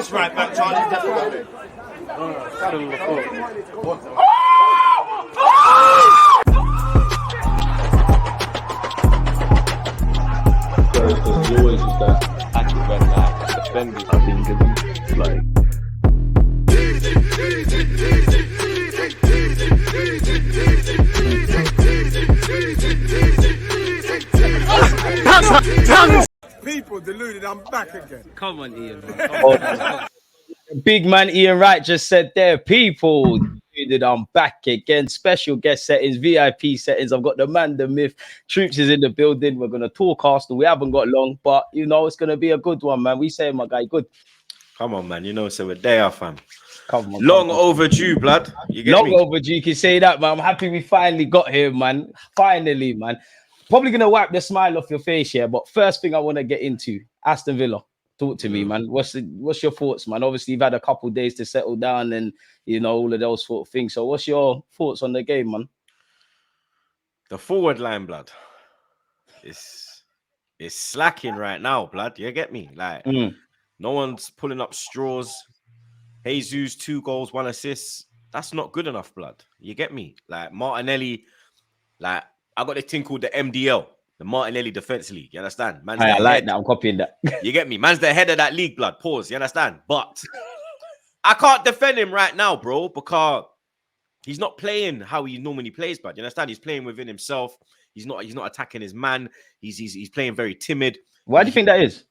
That's right back, Charlie. That's right. He always used to actually when defending. I think it's like. People deluded, I'm back again. Come on, Ian. Big man Ian Wright just said there, people deluded, I'm back again. Special guest settings, VIP settings. I've got the man, the myth. Troops is in the building. We're gonna talk Arsenal. We haven't got long, but you know it's gonna be a good one, man. We say, my guy, good. Come on, man. You know, so we're there, fam. Come on, long overdue, blood. You get long me? overdue. You can say that, man. I'm happy we finally got here, man. Finally, man. Probably gonna wipe the smile off your face, yeah. But first thing I want to get into Aston Villa. Talk to me, man. What's your thoughts, man? Obviously, you've had a couple of days to settle down, and you know all of those sort of things. So, what's your thoughts on the game, man? The forward line, blood. It's slacking right now, blood. You get me? Like no one's pulling up straws. Jesus, 2 goals, 1 assist. That's not good enough, blood. You get me? Like Martinelli, like I got this thing called the MDL, the Martinelli Defense League. You understand? Man's I like that. I'm copying that. You get me? Man's the head of that league, blood. Pause. You understand? But I can't defend him right now, bro, because he's not playing how he normally plays, blood. You understand? He's playing within himself. He's not attacking his man. He's playing very timid. Why do you think that is?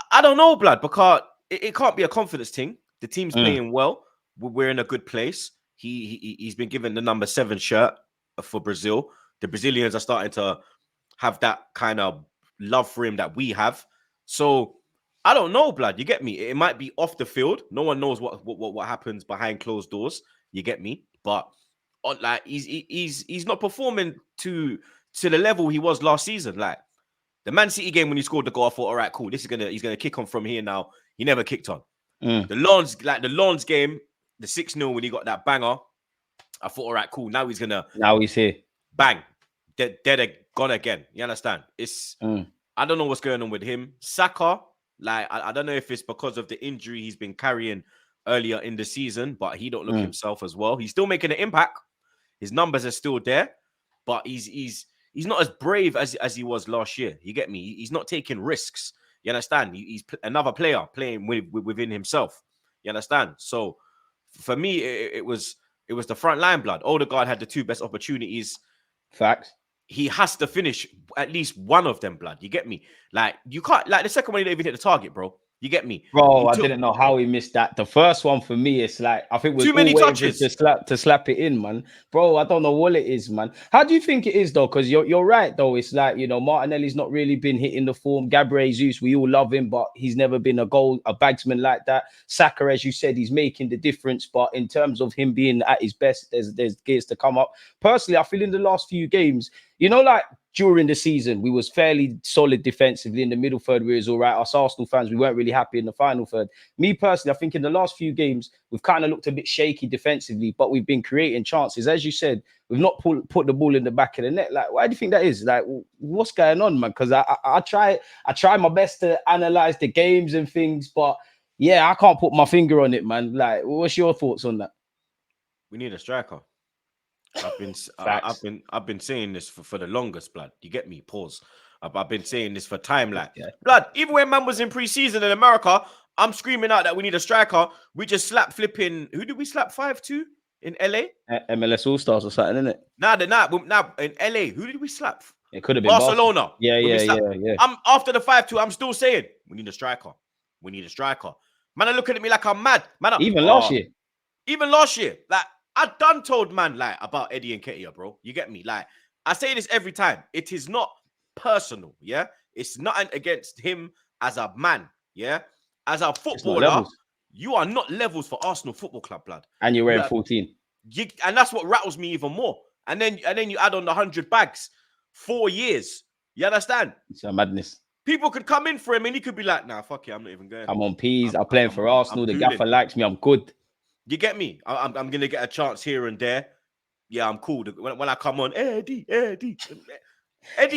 I don't know, blood, because it can't be a confidence thing. The team's playing well. We're in a good place. He's been given the number 7 shirt for Brazil. The Brazilians are starting to have that kind of love for him that we have. So I don't know, blood. You get me? It might be off the field. No one knows what happens behind closed doors. You get me? But like he's not performing to the level he was last season. Like the Man City game when he scored the goal, I thought, all right, cool. He's gonna kick on from here now. He never kicked on. The Lens game, the 6-0 when he got that banger, I thought, all right, cool. Now he's here. Bang. They're gone again. You understand? It's I don't know what's going on with him. Saka, like I don't know if it's because of the injury he's been carrying earlier in the season, but he don't look himself as well. He's still making an impact. His numbers are still there, but he's not as brave as he was last year. You get me? He's not taking risks. You understand? He's another player playing within himself. You understand? So for me, it was the front line, blood. Odegaard had the 2 best opportunities. Facts. He has to finish at least one of them, blood. You get me? Like you can't. Like the second one, he didn't even hit the target, bro. You get me, bro? I didn't know how he missed that. The first one for me, it's like I think we're too many touches to slap it in, man. Bro, I don't know what it is, man. How do you think it is though? Because you're right though. It's like, you know, Martinelli's not really been hitting the form. Gabriel Jesus, we all love him, but he's never been a bagsman like that. Saka, as you said, he's making the difference. But in terms of him being at his best, there's gears to come up. Personally, I feel in the last few games, you know, like during the season, we was fairly solid defensively. In the middle third, we was all right. Us Arsenal fans, we weren't really happy in the final third. Me personally, I think in the last few games, we've kind of looked a bit shaky defensively, but we've been creating chances. As you said, we've not put the ball in the back of the net. Like, why do you think that is? Like, what's going on, man? Because I try my best to analyze the games and things, but yeah, I can't put my finger on it, man. Like, what's your thoughts on that? We need a striker. I've been saying this for the longest, blood. You get me? Pause. I've been saying this for time, like blood. Even when man was in pre-season in America, I'm screaming out that we need a striker. We just slapped flipping. Who did we slap 5-2 in LA? MLS All Stars or something, isn't it? Now in LA, who did we slap? It could have been Barcelona. Yeah. I'm after the 5-2. I'm still saying we need a striker. We need a striker. Man, are looking at me like I'm mad. Man, even last year, like. I done told man like about Eddie Nketiah, bro. You get me? Like I say this every time. It is not personal, yeah. It's nothing against him as a man, yeah. As a footballer, you are not levels for Arsenal Football Club, blood. And you're wearing 14. And that's what rattles me even more. And then you add on the 100 bags, 4 years. You understand? It's a madness. People could come in for him and he could be like, nah, fuck it, I'm not even going. I'm on peas. I'm playing for Arsenal. The gaffer likes me. I'm good. You get me? I'm gonna get a chance here and there. Yeah, I'm cool. When I come on, Eddie,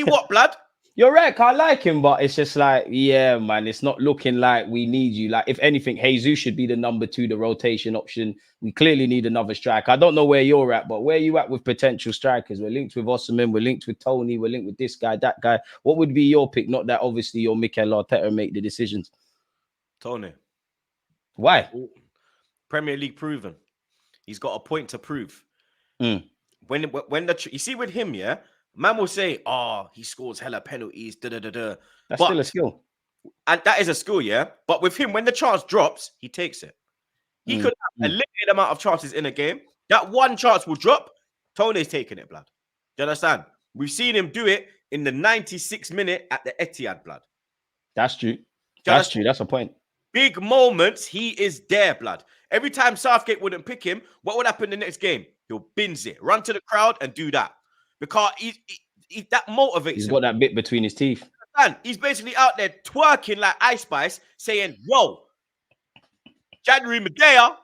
what, blood? You're right. I like him, but it's just like, yeah, man, it's not looking like we need you. Like, if anything, Jesus should be the number 2, the rotation option. We clearly need another striker. I don't know where you're at, but where you at with potential strikers? We're linked with Osimhen, we're linked with Tony, we're linked with this guy, that guy. What would be your pick? Not that obviously your Mikel Arteta make the decisions. Tony. Why? Premier League proven. He's got a point to prove. Mm. When you see with him, yeah, man will say, "Oh, he scores hella penalties." Da da da da. That's still a skill, and that is a skill, yeah. But with him, when the chance drops, he takes it. He could have a limited amount of chances in a game. That one chance will drop. Tony's taking it, blood. Do you understand? We've seen him do it in the 96th minute at the Etihad, blood. That's true. That's true. That's a point. Big moments, he is there, blood. Every time Southgate wouldn't pick him, what would happen in the next game? He'll binge it, run to the crowd and do that. Because he that motivates He's him. got that bit between his teeth. And he's basically out there twerking like Ice Spice, saying, "Yo, January Medea,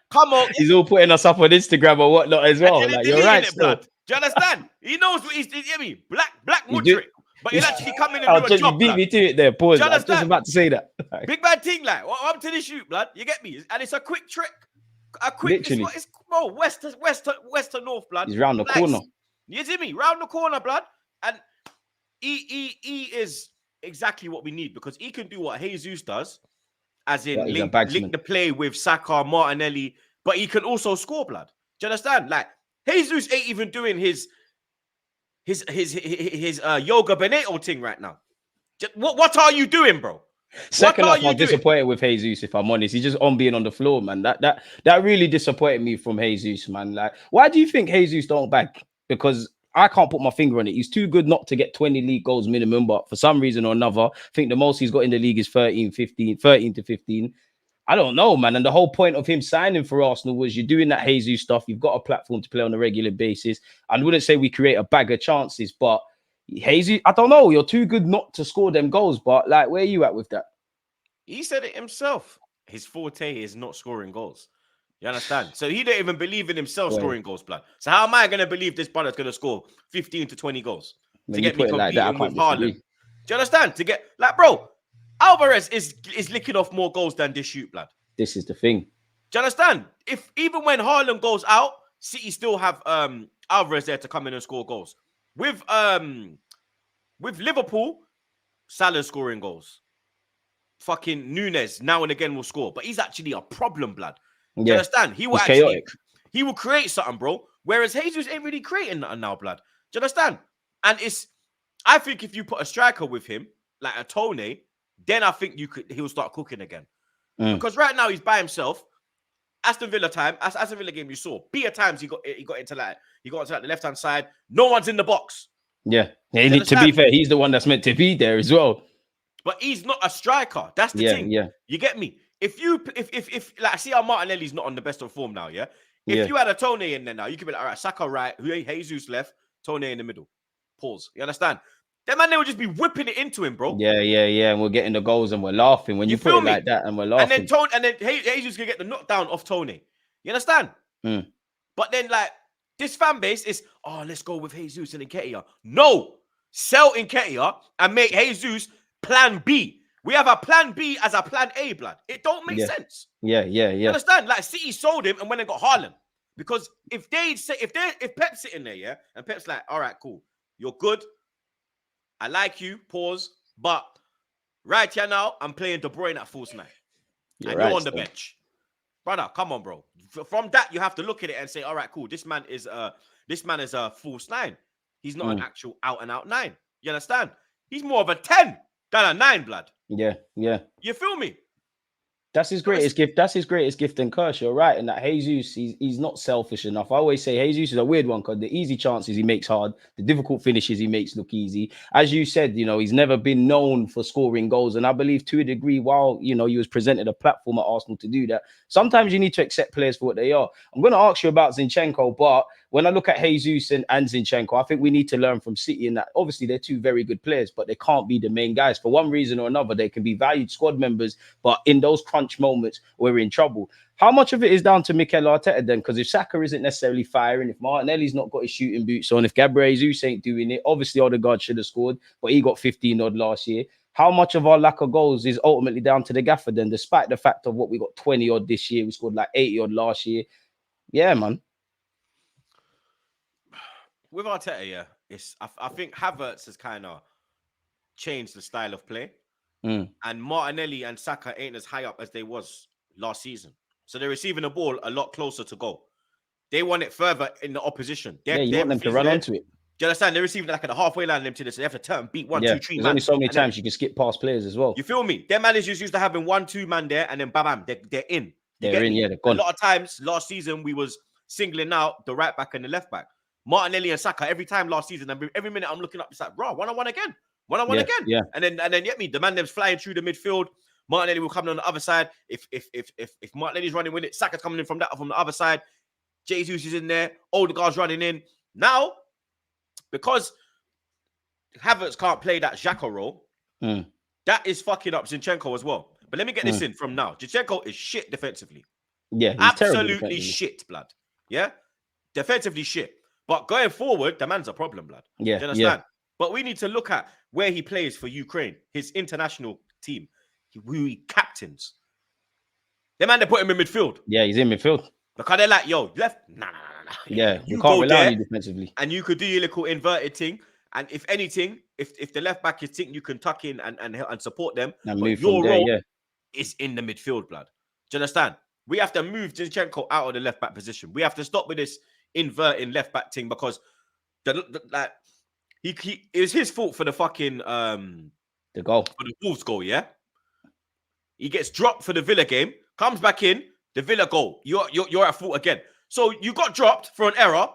come on." He's all putting us up on Instagram or whatnot as well. Like, you're right, blood. Do you understand? He knows what he's doing. Black Mudrick. But he'll actually come in and do a job. Beat me to it there. Pause. I was just about to say that. Big bad thing, like, I'm to the shoot, blood. You get me? And it's a quick trick. A quick, literally. It's west to north, blood. He's round the corner. You see me? Round the corner, blood. And he is exactly what we need, because he can do what Jesus does, as in link the play with Saka, Martinelli, but he can also score, blood. Do you understand? Like, Jesus ain't even doing his yoga Beneto thing right now. What are you doing, bro? Second half, I'm disappointed with Jesus, if I'm honest. He's just on being on the floor, man. That really disappointed me from Jesus, man. Like, why do you think Jesus don't back? Because I can't put my finger on it. He's too good not to get 20 league goals minimum, but for some reason or another, I think the most he's got in the league is 13 to 15. I don't know, man. And the whole point of him signing for Arsenal was you're doing that Jesus stuff. You've got a platform to play on a regular basis. I wouldn't say we create a bag of chances, but Jesus, I don't know. You're too good not to score them goals. But like, where are you at with that? He said it himself. His forte is not scoring goals. You understand? So he don't even believe in himself scoring goals, blood. So how am I going to believe this brother's going to score 15 to 20 goals to get me competing with Haaland? Do you understand? To get, like, bro, Alvarez is licking off more goals than this shoot, blood. This is the thing. Do you understand? If even when Haaland goes out, City still have Alvarez there to come in and score goals. With Liverpool, Salah's scoring goals. Fucking Nunes now and again will score, but he's actually a problem, blood. Do you understand? He will he will create something, bro. Whereas Jesus ain't really creating nothing now, blood. Do you understand? And I think if you put a striker with him, like a Tony, then I think he'll start cooking again. Because right now he's by himself. Aston Villa game you saw. At times he got into the left hand side. No one's in the box. Yeah. To be fair, he's the one that's meant to be there as well. But he's not a striker. That's the thing. Yeah. You get me? If like, I see how Martinelli's not on the best of form now, yeah? If you had a Tony in there now, you could be like, all right, Saka right, Jesus left, Tony in the middle. Pause. You understand? That man, they would just be whipping it into him, bro. Yeah. And we're getting the goals and we're laughing when you put it like that, and we're laughing. And then Jesus can get the knockdown off Tony. You understand? But then, like, this fan base is, let's go with Jesus and Nketiah. No! Sell Nketiah and make Jesus plan B. We have a plan B as a plan A, blood. It don't make sense. Yeah. You understand? Like, City sold him and went and got Haaland. Because if Pep's sitting there, yeah, and Pep's like, all right, cool, you're good, I like you, pause, but right here now, I'm playing De Bruyne at false 9. You're on the bench. Brother, come on, bro. From that, you have to look at it and say, all right, cool, this man is a false 9. He's not an actual out-and-out 9. You understand? He's more of a 10 than a 9, blood. Yeah. You feel me? That's his greatest gift. That's his greatest gift and curse. You're right. And that Jesus, he's not selfish enough. I always say Jesus is a weird one because the easy chances he makes hard, the difficult finishes he makes look easy. As you said, he's never been known for scoring goals. And I believe to a degree, while, he was presented a platform at Arsenal to do that, sometimes you need to accept players for what they are. I'm going to ask you about Zinchenko, but when I look at Jesus and Zinchenko, I think we need to learn from City in that obviously they're two very good players, but they can't be the main guys. For one reason or another, they can be valued squad members, but in those crunch moments, we're in trouble. How much of it is down to Mikel Arteta then? Because if Saka isn't necessarily firing, if Martinelli's not got his shooting boots on, if Gabriel Jesus ain't doing it, obviously Odegaard should have scored, but he got 15 odd last year. How much of our lack of goals is ultimately down to the gaffer then, despite the fact of what we got 20 odd this year, we scored like 80 odd last year. Yeah, man. With Arteta, yeah, I think Havertz has kind of changed the style of play, and Martinelli and Saka ain't as high up as they was last season. So they're receiving the ball a lot closer to goal. They want it further in the opposition. You want them to run onto it. Do you understand? They're receiving like at the halfway line to this. So they have to turn, beat 1, 2, 3 There's man. only so many times you can skip past players as well. You feel me? Their managers used to having 1, 2 man there, and then bam, they're in. They're in, yeah, they're gone. A lot of times last season we was singling out the right back and the left back. Martinelli and Saka every time last season. Every minute I'm looking up, it's like, bro, 1-on-1 again. 1-on-1 again. Yeah. And then get me. The man them's flying through the midfield. Martinelli will come on the other side. If Martinelli's running with it, Saka's coming in from the other side. Jesus is in there. Odegaard's running in. Now, because Havertz can't play that Xhaka role, that is fucking up Zinchenko as well. But let me get this in from now. Zinchenko is shit defensively. Yeah, he's absolutely shit, blood. Yeah, defensively shit. But going forward, the man's a problem, blood. Yeah, do you understand? But we need to look at where he plays for Ukraine, his international team. Who he captains. The man, they put him in midfield. Yeah, he's in midfield. Because they're like, yo, left. Nah. Yeah, you can't rely on you defensively. And you could do your little inverted thing. And if anything, if the left back is thing, you can tuck in and support them. And but move your from there, role is in the midfield, blood. Do you understand? We have to move Zinchenko out of the left back position. We have to stop with this inverting left back thing because it was his fault for the fucking the goal. For the Wolves goal, yeah? He gets dropped for the Villa game, comes back in, the Villa goal. You're at fault again. So you got dropped for an error.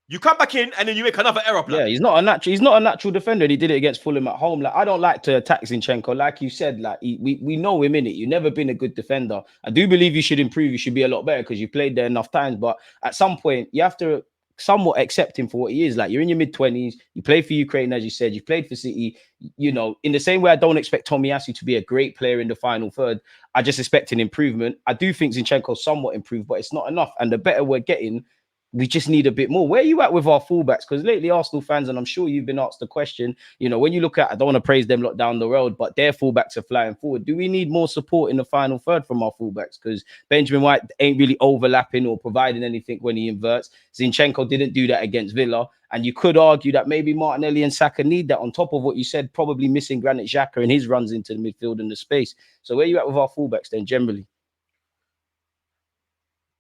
You come back in and then you make another error. Blood. Yeah, he's not a natural defender. He did it against Fulham at home. Like, I don't like to attack Zinchenko. Like you said, like we know him in it. You've never been a good defender. I do believe you should improve. You should be a lot better because you played there enough times. But at some point, you have to somewhat accept him for what he is. Like, you're in your mid-20s. You play for Ukraine, as you said. You played for City. You know, in the same way, I don't expect Tomiyasu to be a great player in the final third. I just expect an improvement. I do think Zinchenko somewhat improved, but it's not enough. And the better we're getting, we just need a bit more. Where are you at with our fullbacks? Because lately, Arsenal fans, and I'm sure you've been asked the question, you know, when you look at, I don't want to praise them lot down the road, but their fullbacks are flying forward. Do we need more support in the final third from our fullbacks? Because Benjamin White ain't really overlapping or providing anything when he inverts. Zinchenko didn't do that against Villa. And you could argue that maybe Martinelli and Saka need that on top of what you said, probably missing Granit Xhaka and his runs into the midfield and the space. So where are you at with our fullbacks then, generally?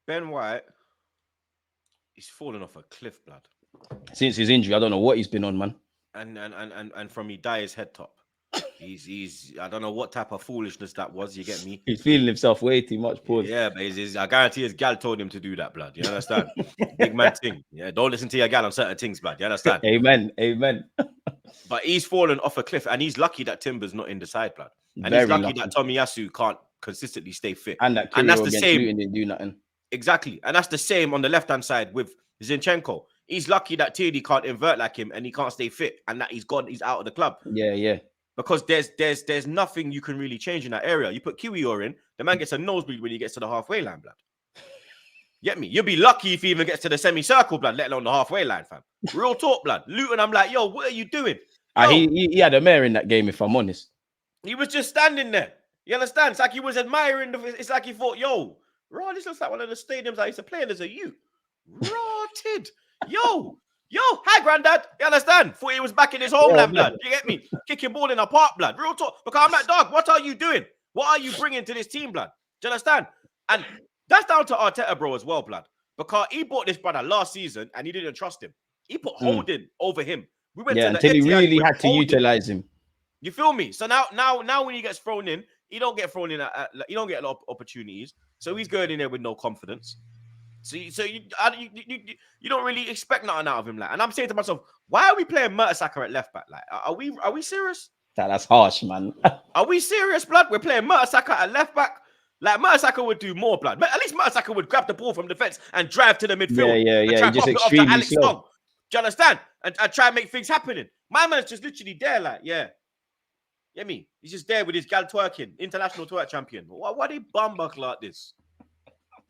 Ben White, he's fallen off a cliff, blood. Since his injury, I don't know what he's been on, man. And from he die his head top. He's I don't know what type of foolishness that was. You get me? He's feeling himself way too much, Paul. Yeah, but I guarantee his gal told him to do that, blood. You understand? Big man thing. Yeah, don't listen to your gal on certain things, blood. You understand? Amen. But he's fallen off a cliff, and he's lucky that Timber's not in the side, blood. And Very he's lucky that Tomiyasu can't consistently stay fit. And that's the same. Didn't do nothing. Exactly, and that's the same on the left-hand side with Zinchenko. He's lucky that TONEY can't invert like him and he can't stay fit, and that he's out of the club. Yeah. Because there's nothing you can really change in that area. You put Kiwior in, the man gets a nosebleed when he gets to the halfway line, blood. Get me? You'll be lucky if he even gets to the semicircle, blood, let alone the halfway line, fam. Real talk, blood. Luton, I'm like, yo, what are you doing? He had a mare in that game, if I'm honest. He was just standing there. You understand? It's like he was admiring. It's like he thought, yo, raw, this looks like one of the stadiums I used to play in as a youth. Rotted. Yo, hi, granddad. You understand? Thought he was back in his homeland, blood. You get me? Kicking ball in a park, blood. Real talk. Because I'm like, dog, what are you doing? What are you bringing to this team, blood? Do you understand? And that's down to Arteta, bro, as well, blood. Because he bought this brother last season and he didn't trust him. He put Holding over him. We went to the until he really had to utilize him. You feel me? So now when he gets thrown in, he don't get thrown in. He don't get a lot of opportunities. So he's going in there with no confidence. So you don't really expect nothing out of him, like. And I'm saying to myself, why are we playing Mertesacker at left back? Like, are we serious? That's harsh, man. Are we serious, blood? We're playing Mertesacker at left back. Like Mertesacker would do more, blood. But at least Mertesacker would grab the ball from defense and drive to the midfield. And Yeah. try He's just pop it off to extremely Alex slow. Song. Do you understand? And try and make things happening. My man's just literally there, like, yeah. Get me? He's just there with his gal twerking, international twerk champion. Why they bumbuck like this?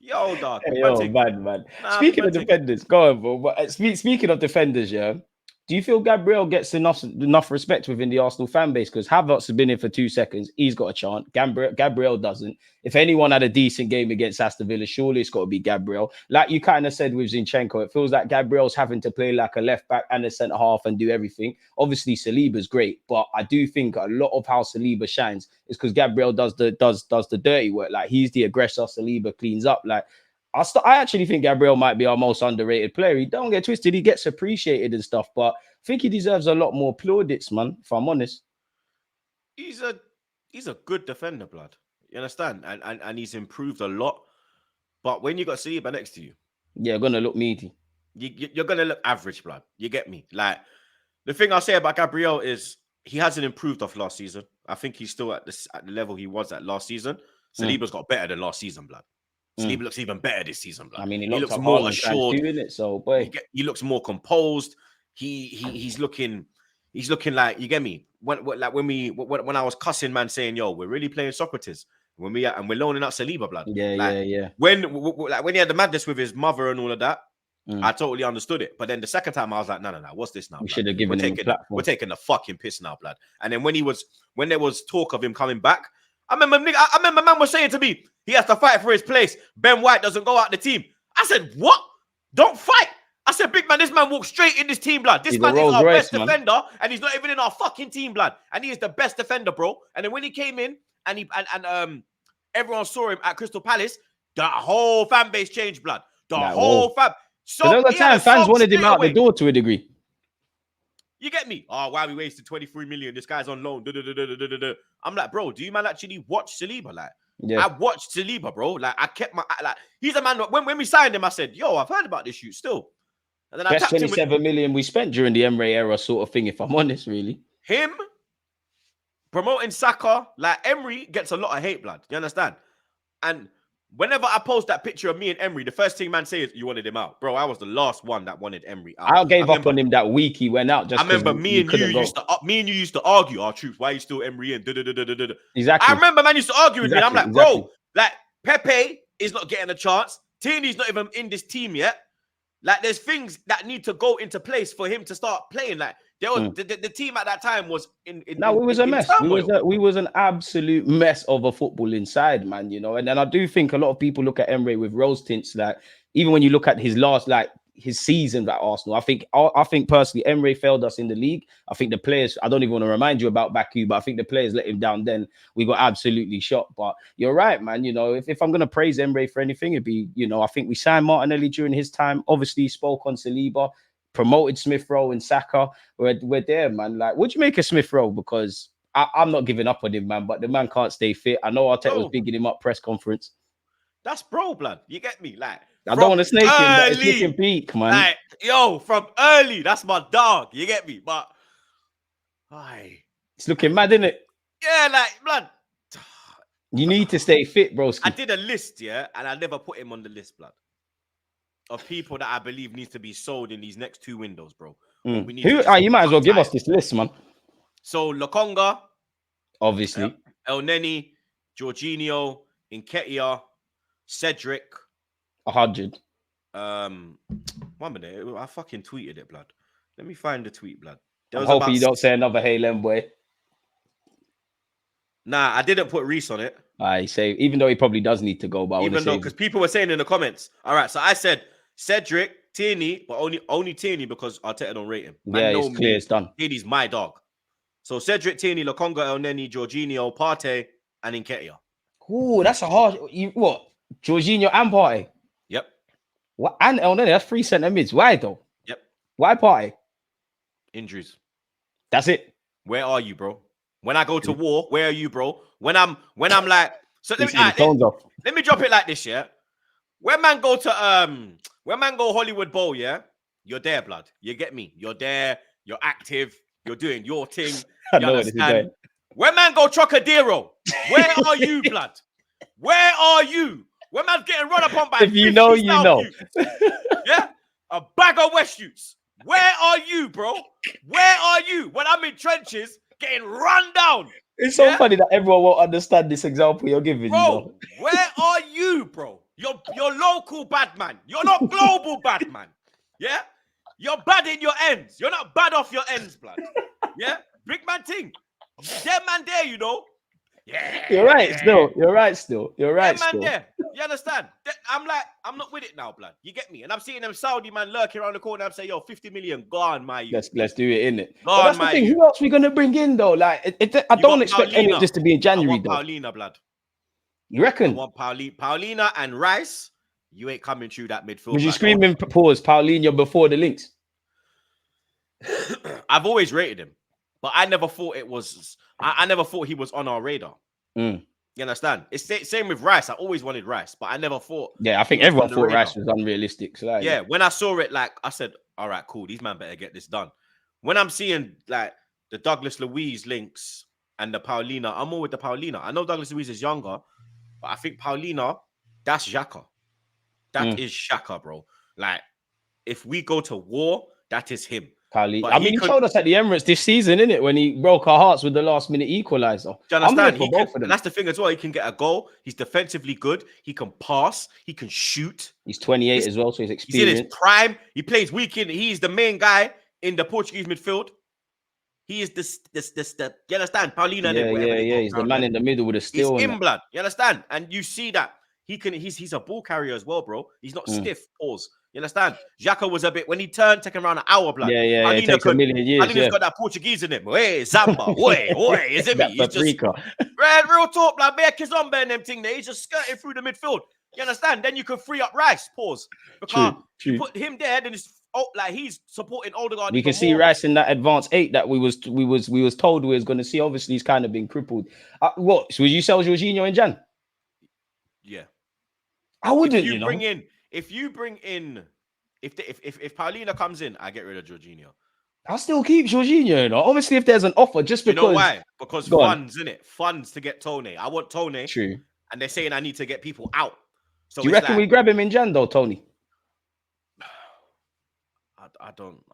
Yo, dog. Man. Speaking of defenders, go on, bro. But speaking of defenders, yeah. Do you feel Gabriel gets enough respect within the Arsenal fan base? Because Havertz has been in for 2 seconds. He's got a chant. Gabriel doesn't. If anyone had a decent game against Aston Villa, surely it's got to be Gabriel. Like you kind of said with Zinchenko, it feels like Gabriel's having to play like a left back and a centre half and do everything. Obviously, Saliba's great, but I do think a lot of how Saliba shines is because Gabriel does the dirty work. Like he's the aggressor. Saliba cleans up. Like I actually think Gabriel might be our most underrated player. He don't get twisted. He gets appreciated and stuff, but I think he deserves a lot more plaudits, man, if I'm honest. He's a good defender, blood. You understand? And he's improved a lot. But when you got Saliba next to you, you're going to look meaty. You're going to look average, blood. You get me? Like, the thing I'll say about Gabriel is he hasn't improved off last season. I think he's still at the level he was at last season. Saliba's got better than last season, blood. Saliba looks even better this season, blood. I mean, he looks more assured. So, boy. He looks more composed. He's looking like, you get me? When I was cussing, man, saying, yo, we're really playing Socrates. When we're loaning out Saliba, blood. Yeah. When he had the madness with his mother and all of that, I totally understood it. But then the second time I was like, no, what's this now? We should have given him a platform. We're taking the fucking piss now, blood. And then when there was talk of him coming back, I remember man was saying to me, he has to fight for his place. Ben White doesn't go out the team. I said, what? Don't fight. I said, big man, this man walked straight in this team, blood. This man is our best defender, and he's not even in our fucking team, blood. And he is the best defender, bro. And then when he came in, and everyone saw him at Crystal Palace, the whole fan base changed, blood. The whole fan. So there was a time fans wanted him out the door to a degree. You get me? Oh, why we wasted 23 million? This guy's on loan. I'm like, bro, do you man actually watch Saliba? Like, I watched Saliba, bro. Like, I kept my he's a man. When we signed him, I said, yo, I've heard about this shoot still. And then I tapped 27 million we spent during the Emre era, sort of thing. If I'm honest, really, him promoting Saka, like Emery gets a lot of hate, blood. You understand? And whenever I post that picture of me and Emery, the first thing man says, you wanted him out. Bro, I was the last one that wanted Emery out. I gave up on him that week he went out. Just I remember me and you used to argue, our troops, why are you still Emery in? Exactly. I remember man used to argue with me. I'm like, bro, like Pepe is not getting a chance. TONEY's not even in this team yet. Like, there's things that need to go into place for him to start playing. Like, there was the team at that time was in it was a mess. We was an absolute mess of a football inside, man. You know, and then I do think a lot of people look at Emre with rose tints. Like, even when you look at his last, like his season at Arsenal, I think personally, Emre failed us in the league. I think the players. I don't even want to remind you about Baku, but I think the players let him down. Then we got absolutely shot. But you're right, man. You know, if I'm gonna praise Emre for anything, it'd be, you know, I think we signed Martinelli during his time. Obviously, he spoke on Saliba. Promoted Smith Rowe and Saka. We're there, man. Like, what'd you make of Smith Rowe? Because I'm not giving up on him, man. But the man can't stay fit. I know Arteta was bigging him up press conference. That's bro, blood. You get me? Like, I don't want to snake him, but it's looking peak, man. Like, yo, from early, that's my dog. You get me? But it's looking mad, isn't it? Yeah, like, blood. You need to stay fit, bro. I did a list, yeah, and I never put him on the list, blood, of people that I believe needs to be sold in these next 2 windows, bro. You might as well give us this list, man. So Lokonga, obviously, El Neni, Jorginho, Nketiah, Cedric, 100. 1 minute, I fucking tweeted it, blood. Let me find the tweet, blood. I'm hoping you don't say another Haaland boy. Nah, I didn't put Reece on it. I say, even though he probably does need to go, but even though, because people were saying in the comments. All right, so I said Cedric, TONEY, but only TONEY because Arteta don't rate him. Yeah, it's clear, it's done. TONEY's my dog. So Cedric, TONEY, Lokonga, El Neni, Jorginho, Partey, and Nketiah. Ooh, that's a hard. What? Jorginho and Partey? Yep. What? And El Neni, that's 3 centre mids. Why though? Yep. Why Partey? Injuries. That's it. Where are you, bro? When I go to war, where are you, bro? When I'm like, so let me drop it like this, yeah. When man go Hollywood Bowl, yeah, you're there, blood. You get me? You're there. You're active. You're doing your thing. You understand? When man go Trocadero, where are you, blood? Where are you? When man's getting run upon by If you know, you South know. youths, yeah, a bag of West youths. Where are you, bro? Where are you when I'm in trenches getting run down? It's so funny that everyone won't understand this example you're giving, you Bro, know. where are you, bro? You're local bad man. You're not global bad man. Yeah? You're bad in your ends. You're not bad off your ends, blood. Yeah? Big man thing. Them man there, you know. Yeah. You're right still. You're right still. You're right Them man still. there. You understand? I'm like, I'm not with it now, blood. You get me? And I'm seeing them Saudi man lurking around the corner. I'm saying, yo, 50 million gone, my youth. Let's do it, innit? But Gone, that's the my thing. youth. Who else we gonna bring in though? Like, I You don't got expect any of Paulina. this to be in I January want though. Paulina, blood. You I reckon? want Paulina and Rice. You ain't coming through that midfield. Was you blood. screaming pause Paulinho before the links? I've always rated him, but I never thought it was. I never thought he was on our radar. You understand? It's same with Rice. I always wanted Rice, but I never thought. Yeah, I think everyone thought Rice was unrealistic. So like, yeah, when I saw it, like I said, all right, cool. These man better get this done. When I'm seeing like the Douglas Luiz links and the Paulina, I'm more with the Paulina. I know Douglas Luiz is younger, but I think Paulina, that's Xhaka. That is Xhaka, bro. Like, if we go to war, that is him. I mean, he showed us at the Emirates this season, innit? When he broke our hearts with the last minute equalizer. Do you understand? For both of them. And that's the thing as well. He can get a goal. He's defensively good. He can pass. He can shoot. He's 28 as well, so he's experienced. He's in his prime. He plays weekend. He's the main guy in the Portuguese midfield. He is the you understand? Paulina. Yeah. He's the man in the middle with a steal. He's in blood. You understand? And you see that he's a ball carrier as well, bro. He's not stiff. Pause. You understand? Xhaka was a bit when he turned, taking around an hour, blood. Yeah. It takes a million years. Paulina's got that Portuguese in him. Hey, Zamba. Oi, is it me? He's just real talk, blood. Bare Kizomba and them thing there. He's just skirting through the midfield. You understand? Then you can free up Rice. Pause. Because you put him there, then it's like he's supporting Odegaard. We can see Rice in that advanced 8 that we was told we was going to see. Obviously, he's kind of been crippled. What? So would you sell Jorginho in Jan? Yeah. I wouldn't. If you bring in, if Paulina comes in, I get rid of Jorginho. I'll still keep Jorginho, you know. Obviously, if there's an offer, just because. You know why? Because funds, innit? Funds to get Toney. I want Toney. True. And they're saying I need to get people out. So do you reckon we grab him in Jan though, Tony? I don't.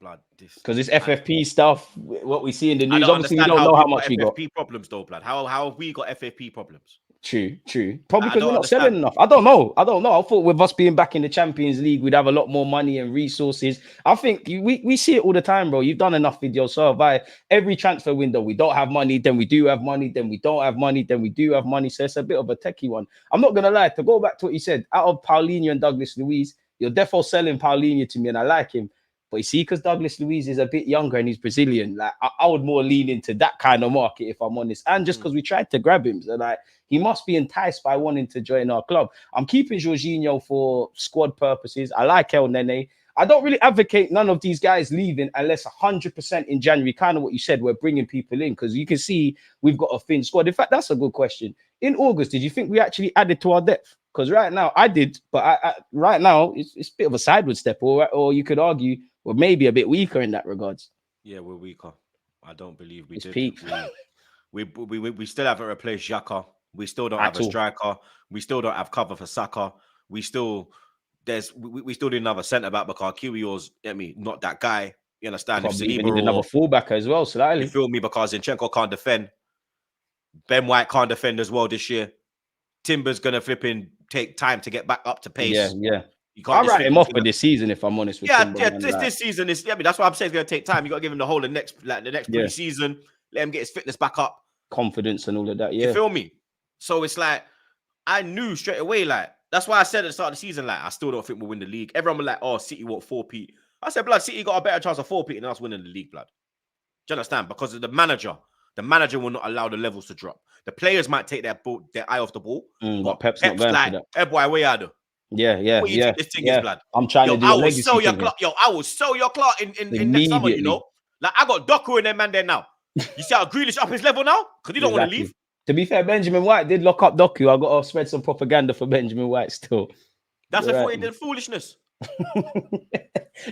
Blood. Because this FFP stuff, what we see in the news, obviously we don't know how much we got. FFP problems though, blood. How have we got FFP problems? True. Probably because we're not selling enough. I don't know. I thought with us being back in the Champions League, we'd have a lot more money and resources. I think we see it all the time, bro. You've done enough with yourself. Every transfer window, we don't have money, then we do have money, then we don't have money, then we do have money. So it's a bit of a techie one. I'm not going to lie. To go back to what you said, out of Paulinho and Douglas Luiz, you're definitely selling Paulinho to me, and I like him. But you see, because Douglas Luiz is a bit younger and he's Brazilian, like I would more lean into that kind of market, if I'm honest. And just because we tried to grab him, so like he must be enticed by wanting to join our club. I'm keeping Jorginho for squad purposes. I like El Nene. I don't really advocate none of these guys leaving unless 100% in January. Kind of what you said, we're bringing people in because you can see we've got a thin squad. In fact, that's a good question. In August, did you think we actually added to our depth? Because right now I did, but right now it's a bit of a sideward step, or you could argue we're maybe a bit weaker in that regards. Yeah, we're weaker. I don't believe we did. Peak. We still haven't replaced Xhaka. We still don't have a striker. We still don't have cover for Saka. We still didn't have a centre back because Kyrgios, not that guy. You understand? Probably even need another fullback as well. Slightly. You feel me? Because Zinchenko can't defend. Ben White can't defend as well this year. Timber's gonna take time to get back up to pace. Yeah. You can't. I'll write him off for this season if I'm honest with Timber. This season is. That's why I'm saying it's gonna take time. You got to give him the whole the next pre-season. Let him get his fitness back up, confidence and all of that. Yeah, you feel me? So it's like I knew straight away. Like that's why I said at the start of the season, like I still don't think we'll win the league. Everyone was like, "Oh, City won't 4-peat." I said, "Blood, City got a better chance of 4-peat than us winning the league, blood." Do you understand? Because of the manager. The manager will not allow the levels to drop. The players might take their eye off the ball. But Pep's not going like, for that. Hey boy, where are you? Yeah. This thing is, blood. I'm trying to do I will sell your clock. I will sell your clock in next summer, you know? Like, I got Doku in there, man, there now. You see how Grealish up his level now? Because he don't want to leave. To be fair, Benjamin White did lock up Doku. I got to spread some propaganda for Benjamin White still. That's the foolishness.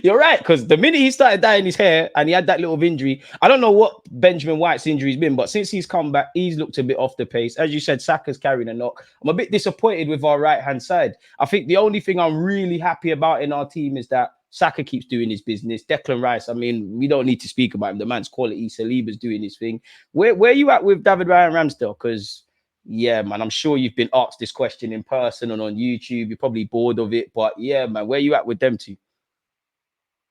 You're right, because the minute he started dyeing his hair and he had that little injury, I don't know what Benjamin White's injury's been, but since he's come back, he's looked a bit off the pace. As you said, Saka's carrying a knock. I'm a bit disappointed with our right-hand side. I think the only thing I'm really happy about in our team is that Saka keeps doing his business. Declan Rice, I mean, we don't need to speak about him. The man's quality. Saliba's doing his thing. Where are you at with David Ryan Ramsdale? Because yeah, man, I'm sure you've been asked this question in person and on YouTube. You're probably bored of it, but yeah, man, where you at with them two?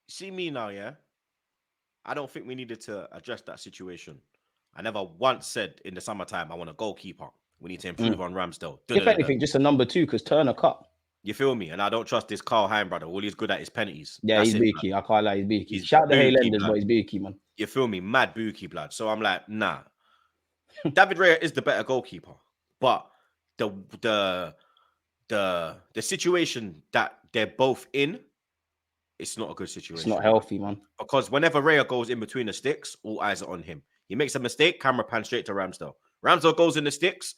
See me now, yeah? I don't think we needed to address that situation. I never once said in the summertime, I want a goalkeeper. We need to improve on Ramsdale. If anything, just a number 2, because Turner cut. You feel me? And I don't trust this Carl Hein brother. All he's good at is penalties. Yeah, That's he's it, beaky. blood. I can't lie, he's beaky. He's Shout the bookie, Highlanders, blood. but he's beaky, man. You feel me? Mad bookie, blood. So I'm like, nah. David Raya is the better goalkeeper. But the situation that they're both in, it's not a good situation. It's not healthy, man. Because whenever Raya goes in between the sticks, all eyes are on him. He makes a mistake, camera pan straight to Ramsdale. Ramsdale goes in the sticks,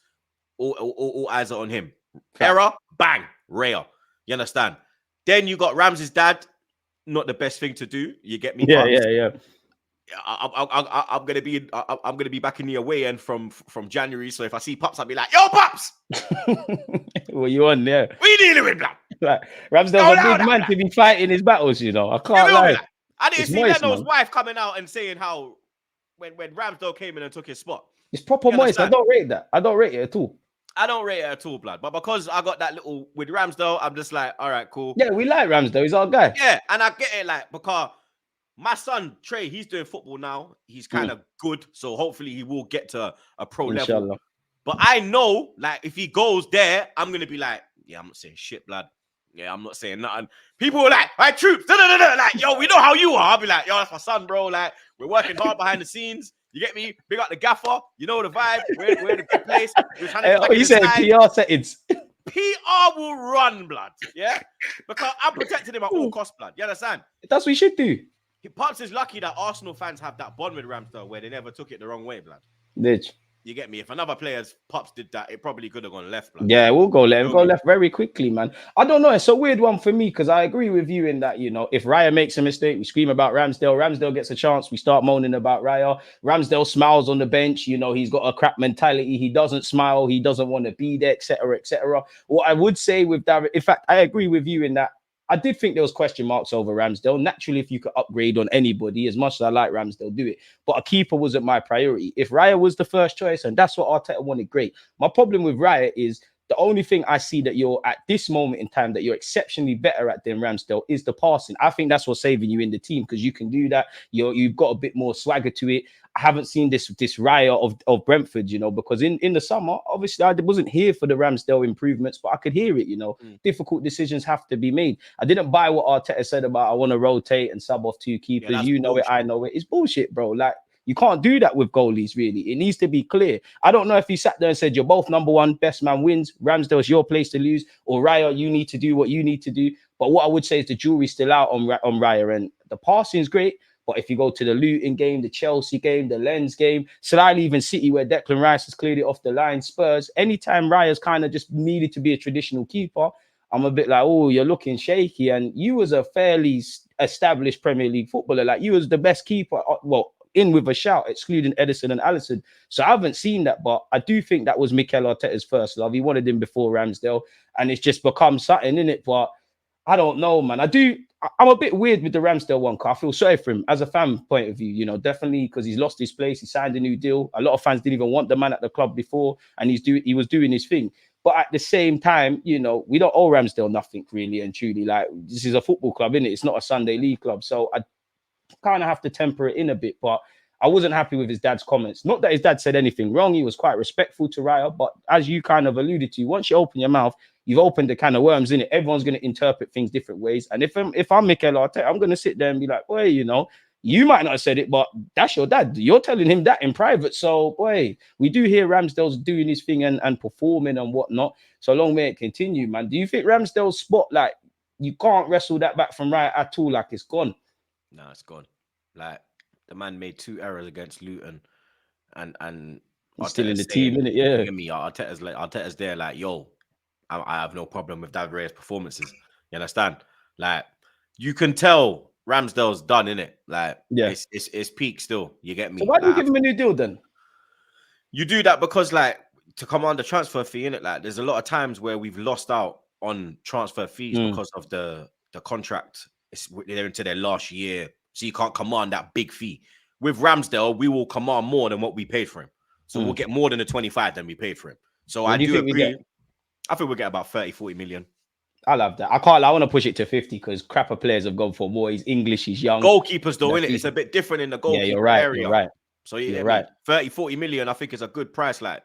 all eyes are on him. Error, bang, Raya. You understand? Then you got Rams's dad, not the best thing to do. You get me? Yeah. I'm gonna be back in the away end from January. So if I see Pops, I'll be like, "Yo, Pops, what you on there? what you dealing with, blood?" Like, Ramsdale's a big man to be fighting his battles, you know. I can't lie. I didn't It's see moist, Leno's man. wife coming out and saying how when Ramsdale came in and took his spot. It's proper You moist. I understand? don't rate that. I don't rate it at all. I don't rate it at all, blood. But because I got that little with Ramsdale, I'm just like, all right, cool. Yeah, we like Ramsdale. He's our guy. Yeah, and I get it, like, because my son Trey, he's doing football now. He's kind of good, so hopefully he will get to a pro Inshallah. level. But I know, like, if he goes there, I'm gonna be like, yeah, I'm not saying shit, blood. Yeah, I'm not saying nothing. People are like, "Hey, troops, like, yo, we know how you are." I'll be like, "Yo, that's my son, bro. Like, we're working hard behind the scenes. You get me? Big up the gaffer. You know the vibe. We're in a good place. We're trying to Hey, you said PR settings. PR will run, blood. Yeah, because I'm protecting him at all costs, blood. You understand? That's what we should do. Pops is lucky that Arsenal fans have that bond with Ramsdale where they never took it the wrong way, blood. Bitch. You get me? If another player's Pops did that, it probably could have gone left, blood. Yeah, we'll go left. Go left very quickly, man. I don't know. It's a weird one for me because I agree with you in that, you know, if Raya makes a mistake, we scream about Ramsdale. Ramsdale gets a chance, we start moaning about Raya. Ramsdale smiles on the bench. You know, he's got a crap mentality. He doesn't smile. He doesn't want to be there, etc., etc. What I would say with David, in fact, I agree with you in that I did think there was question marks over Ramsdale. Naturally, if you could upgrade on anybody, as much as I like Ramsdale, do it. But a keeper wasn't my priority. If Raya was the first choice, and that's what Arteta wanted, great. My problem with Raya is the only thing I see that you're at this moment in time that you're exceptionally better at than Ramsdale is the passing. I think that's what's saving you in the team because you can do that. You've got a bit more swagger to it. I haven't seen this Raya of Brentford, you know, because in the summer, obviously, I wasn't here for the Ramsdale improvements, but I could hear it, you know. Difficult decisions have to be made. I didn't buy what Arteta said about I want to rotate and sub off 2 keepers. Yeah, you know bullshit. It, I know it. It's bullshit, bro. Like, you can't do that with goalies, really. It needs to be clear. I don't know if he sat there and said, you're both number 1, best man wins. Ramsdale's your place to lose. Or Raya, you need to do what you need to do. But what I would say is the jury's still out on Raya. And the passing is great. But if you go to the Luton game, the Chelsea game, the Lens game, slightly even City where Declan Rice has cleared it off the line, Spurs, anytime Raya's kind of just needed to be a traditional keeper, I'm a bit like, oh, you're looking shaky. And you was a fairly established Premier League footballer. Like, you was the best keeper, well, in with a shout, excluding Edison and Alisson. So I haven't seen that, but I do think that was Mikel Arteta's first love. He wanted him before Ramsdale, and it's just become something, in it. But I don't know, man. I'm a bit weird with the Ramsdale one, because I feel sorry for him as a fan point of view, you know, definitely because he's lost his place. He signed a new deal. A lot of fans didn't even want the man at the club before, and he was doing his thing. But at the same time, you know, we don't owe Ramsdale nothing really and truly. Like, this is a football club, isn't it? It's not a Sunday league club. So I kind of have to temper it in a bit. But I wasn't happy with his dad's comments. Not that his dad said anything wrong. He was quite respectful to Raya. But as you kind of alluded to, once you open your mouth, you've opened the can of worms, in it. Everyone's going to interpret things different ways. And if I'm Mikel Arteta, I'm going to sit there and be like, boy, you know, you might not have said it, but that's your dad. You're telling him that in private. So, boy, we do hear Ramsdale's doing his thing and performing and whatnot. So long may it continue, man. Do you think Ramsdale's spot, like, you can't wrestle that back from Raya at all? Like, it's gone? No, it's gone. Like, the man made 2 errors against Luton, and he's still in the team, innit? Yeah. Me, Arteta's there, like, yo, I have no problem with David Raya's performances. You understand? Like, you can tell Ramsdale's done, innit? Like, Yeah. it's peak still. You get me? So why do you Like, give him a new deal then? you do that because, like, to command the transfer fee, innit? Like, there's a lot of times where we've lost out on transfer fees because of the contract. They're into their last year, so you can't command that big fee. With Ramsdale, we will command more than what we paid for him. So we'll get more than the 25 than we paid for him. So What I do you do think we agree. get? I think we'll get about 30, 40 million. I love that. I can't. I want to push it to 50 because crapper players have gone for more. He's English. He's young. Goalkeepers, though, innit? It's a bit different in the goalkeeper you're right. area. You're right. So You're right. 30, 40 million, I think, is a good price. Like,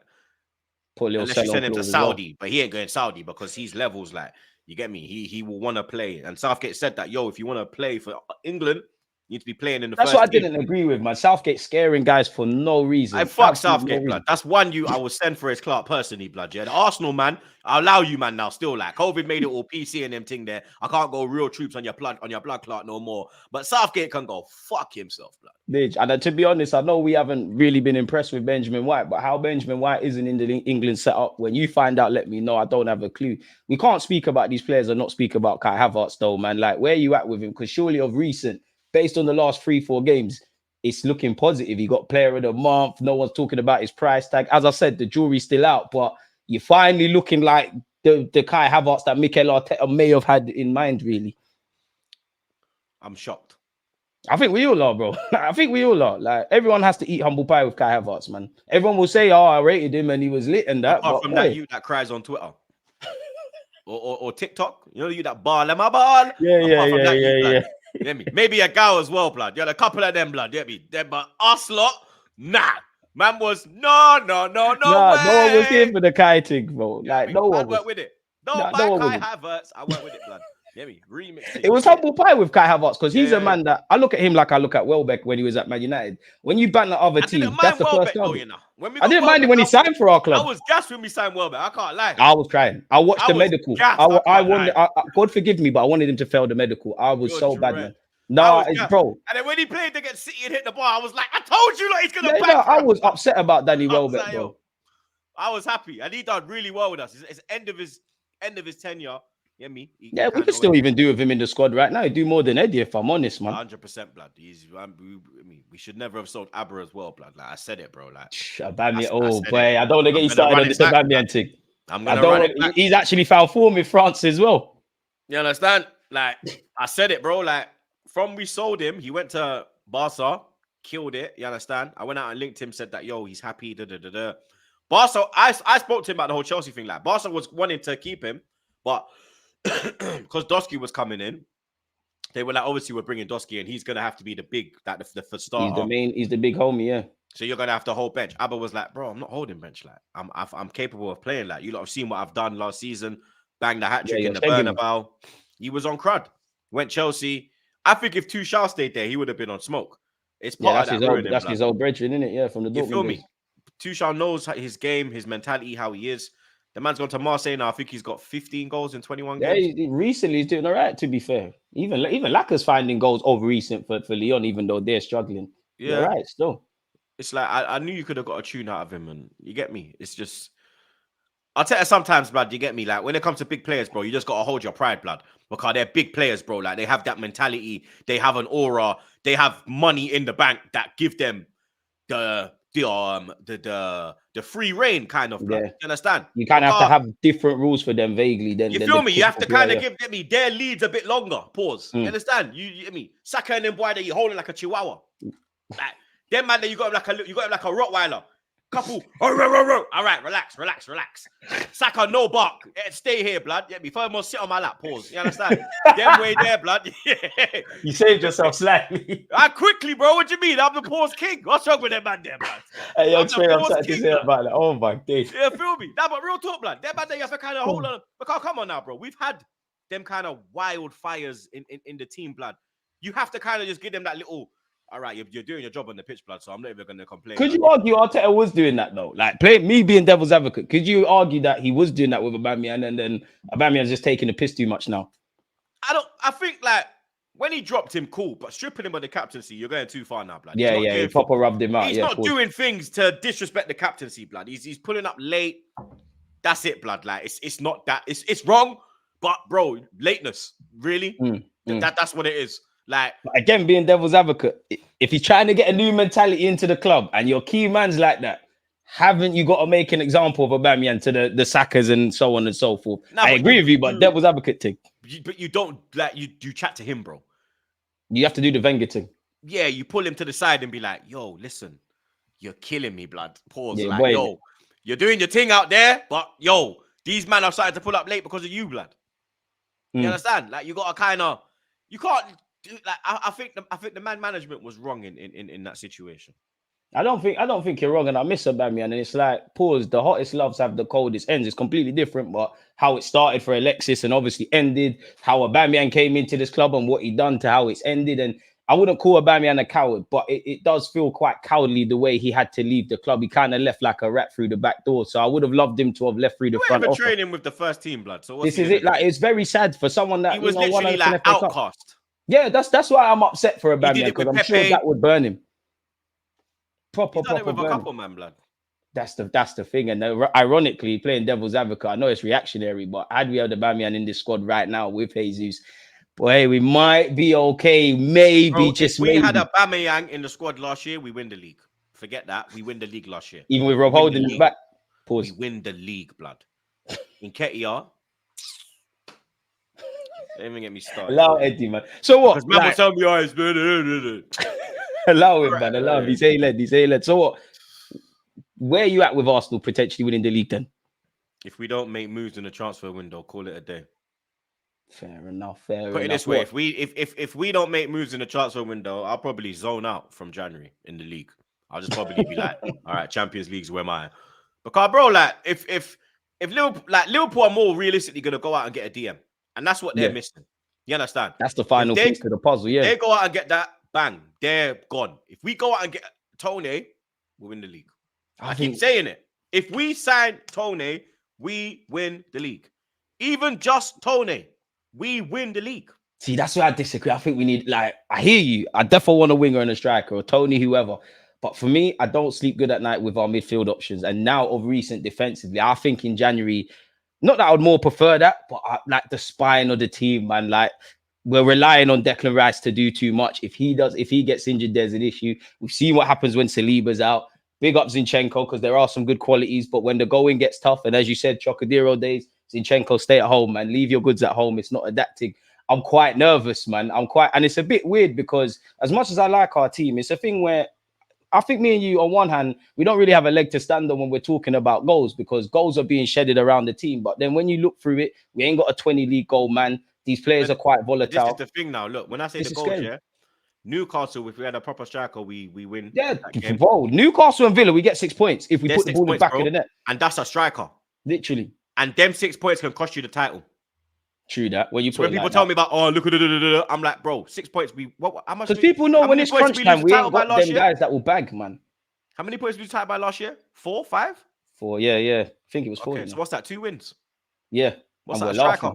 Put a little unless you sell-on send him to clause as well. Saudi, but he ain't going Saudi because he's levels. Like, you get me? He will want to play. And Southgate said that, yo, if you want to play for England, you need to be playing in the That's first what I team. didn't agree with, man. Southgate scaring guys for no reason. I fuck Absolute Southgate, no blood. reason. That's one I will send for his Clark personally, blood. Yeah, the Arsenal man, I allow you, man. Now, still, like, COVID made it all PC and them thing there. I can't go real troops on your blood clot no more. But Southgate can go fuck himself, blood. And to be honest, I know we haven't really been impressed with Benjamin White, but how Benjamin White isn't in the England setup, when you find out, let me know. I don't have a clue. We can't speak about these players and not speak about Kai Havertz, though, man. Like, where are you at with him? Because surely of recent, based on the last 3-4 games, it's looking positive. He got player of the month. No one's talking about his price tag. As I said, the jury's still out, but you're finally looking like the Kai Havertz that Mikel Arteta may have had in mind, really. I'm shocked. I think we all are, bro. I think we all are. Like, everyone has to eat humble pie with Kai Havertz, man. Everyone will say, "Oh, I rated him and he was lit and that." Apart from that, you that cries on Twitter or TikTok, you know, you that ball and my ball. Yeah. Get me? Maybe a gal as well, blood. You had a couple of them, blood. Get me? Them, but us lot, nah. Man was no way. No one was here for the Kai thing, bro. Like, no one work with it. No one Kai was. Havertz. I work with it, blood. Get me? Remix. It was humble pie with Kai Havertz because he's a man that I look at him like I look at Welbeck when he was at Man United. When you ban the other team, that's the first time. You know. I didn't mind him when he signed for our club. I was gassed when we signed Welbeck. I can't lie. I was crying. I watched the medical. I wanted. God forgive me, but I wanted him to fail the medical. I was so bad, man. No, bro. And then when he played against City and hit the bar, I was like, I told you, like, he's gonna. I was upset about Danny Welbeck, bro. I was happy, and he done really well with us. It's end of his tenure. Yeah, we can still even do with him in the squad right now. He do more than Eddie, if I'm honest, man. 100%, blood. We should never have sold Aber as well, blood. Like, I said it, bro. Like, Aubameyang, I don't want to get you started on this Aubameyang thing. I'm gonna run it back. He's actually found form with France as well. You understand? Like, I said it, bro. Like, from we sold him, he went to Barca, killed it. You understand? I went out and linked him, said that, yo, he's happy. Barca, I spoke to him about the whole Chelsea thing. Like, Barca was wanting to keep him, but because Dosky was coming in, they were like, obviously, we're bringing Dosky, and he's gonna have to be the big, that the starter. He's the big homie, yeah. So you're gonna have to hold bench. Abba was like, bro, I'm not holding bench. Like, I'm capable of playing. Like, you lot have seen what I've done last season. Banged the hat trick in the Bernabeu. He was on crud. Went Chelsea. I think if Tuchel stayed there, he would have been on smoke. It's part of that. That's his old brethren, isn't it? Yeah, from the Dortmund. You feel me? Tuchel knows his game, his mentality, how he is. The man's gone to Marseille now. I think he's got 15 goals in 21 games. Recently he's doing all right, to be fair. Even Laka's finding goals over recent for Lyon, even though they're struggling. Yeah, right, still. It's like, I knew you could have got a tune out of him, and you get me? It's just... I'll tell you sometimes, blood, you get me? Like, when it comes to big players, bro, you just got to hold your pride, blood. Because they're big players, bro. Like, they have that mentality. They have an aura. They have money in the bank that give them the free reign, kind of. Blood. You understand? You kind of have to have different rules for them, vaguely. You feel me? You have to kind of give their leads a bit longer. Pause. You understand? You get me? Saka and them boy that you holding like a chihuahua. Like, them man that you got him like a Rottweiler. Couple, all right, relax. Saka, no bark. Stay here, blood. Yeah, me furthermore, sit on my lap. Pause. You understand? Them way there, blood. You saved yourself slightly. Quickly, bro. What do you mean? I'm the pause king. What's wrong with them man there, blood? Hey, I'm straight upset to say about that. Oh my days. Yeah, feel me? Nah, but real talk, blood. Them man there, you have to kind of hold on. Because come on now, bro. We've had them kind of wildfires in the team, blood. You have to kind of just give them that little. All right, you're doing your job on the pitch, blood, so I'm not even going to complain. Could you argue Arteta was doing that, though? Like, me being devil's advocate, could you argue that he was doing that with Aubameyang and then Aubameyang's just taking the piss too much now? I think, like, when he dropped him, cool, but stripping him of the captaincy, you're going too far now, blood. Yeah, he proper rubbed him out. He's not doing things to disrespect the captaincy, blood. He's pulling up late. That's it, blood. Like, it's not that. It's wrong, but, bro, lateness, really? That's what it is. Like, again, being devil's advocate, if he's trying to get a new mentality into the club and your key man's like that, haven't you got to make an example of Aubameyang to the Sakas and so on and so forth? I agree with you, but devil's advocate thing. But you don't like you chat to him, bro. You have to do the Wenger thing. Yeah, you pull him to the side and be like, yo, listen, you're killing me, blood. Pause. Yeah, like, boy. yo, you're doing your thing out there, but yo, these men are starting to pull up late because of you, blood. You understand? Like, you got to kind of, you can't do like. I think the man management was wrong in that situation. I don't think you're wrong, and I miss Aubameyang, and it's like, pause. The hottest loves have the coldest ends. It's completely different, but how it started for Alexis and obviously ended, how Aubameyang came into this club and what he done to how it's ended, and I wouldn't call Aubameyang a coward, but it does feel quite cowardly the way he had to leave the club. He kind of left like a rat through the back door, so I would have loved him to have left through the front office. Training with the first team, blood. So this is it. Like, it's very sad for someone that he was literally like outcast. Yeah, that's why I'm upset for Aubameyang, because I'm sure that would burn him. Proper with a couple, man, blood. That's the thing. And ironically, playing devil's advocate, I know it's reactionary, but had we had Aubameyang in this squad right now with Jesus, boy, we might be okay. Maybe, bro, just maybe. We had Aubameyang in the squad last year, we win the league. Forget that. We win the league last year. Even with Rob Holding in the back. Pause. We win the league, blood. In Ketia. Don't even get me started. Allow Eddie, man. So what? Because man will tell me, oh, it's been... Allow him, man. Allow him. He's A-led. So what? Where are you at with Arsenal potentially winning the league then? If we don't make moves in the transfer window, call it a day. Fair enough. Put it this way: if we don't make moves in the transfer window, I'll probably zone out from January in the league. I'll just probably be like, all right, Champions League's where am I? Because bro, like if Liverpool are more realistically gonna go out and get a DM, and that's what they're missing. You understand? That's the final piece of the puzzle. Yeah, they go out and get that. Bang, they're gone. If we go out and get TONEY, we'll win the league. I keep saying it. If we sign TONEY, we win the league. Even just TONEY, we win the league. See, that's where I disagree. I think we need, like, I hear you. I definitely want a winger and a striker, or TONEY, whoever. But for me, I don't sleep good at night with our midfield options. And now of recent defensively, I think in January, not that I would more prefer that, but like the spine of the team, man, like, we're relying on Declan Rice to do too much. If he gets injured, there's an issue. We've seen what happens when Saliba's out. Big up Zinchenko, because there are some good qualities, but when the going gets tough, and as you said, Chocodero days, Zinchenko, stay at home, man. Leave your goods at home. It's not adapting. I'm quite nervous, man. And it's a bit weird because as much as I like our team, it's a thing where I think me and you, on one hand, we don't really have a leg to stand on when we're talking about goals, because goals are being shedded around the team. But then when you look through it, we ain't got a 20 league goal, man. These players are quite volatile. This is the thing now. Look, when I say the goals, yeah, Newcastle, if we had a proper striker, we win. Yeah, bro. Newcastle and Villa, we get 6 points if we put the ball in the back of the net. And that's a striker. Literally. And them 6 points can cost you the title. True that. When people tell me about, oh, look at it, I'm like, bro, 6 points. How much? Because people know when it's crunch time, we ain't got them guys that will bag, man. How many points did we tie by last year? 4, 5? 4, yeah. I think it was 4. Okay, so what's that? 2 wins? Yeah. What's that striker?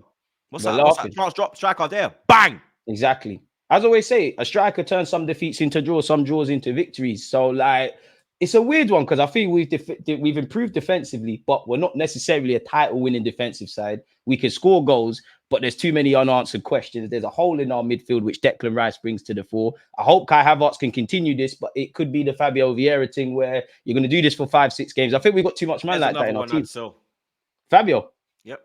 What's that chance drop striker there? Bang! Exactly. As I always say, a striker turns some defeats into draws, some draws into victories. So, like, it's a weird one because I think we've improved defensively, but we're not necessarily a title-winning defensive side. We can score goals, but there's too many unanswered questions. There's a hole in our midfield, which Declan Rice brings to the fore. I hope Kai Havertz can continue this, but it could be the Fabio Vieira thing where you're going to do this for 5-6 games. I think we've got too much man like that in our team. Fabio. Yep.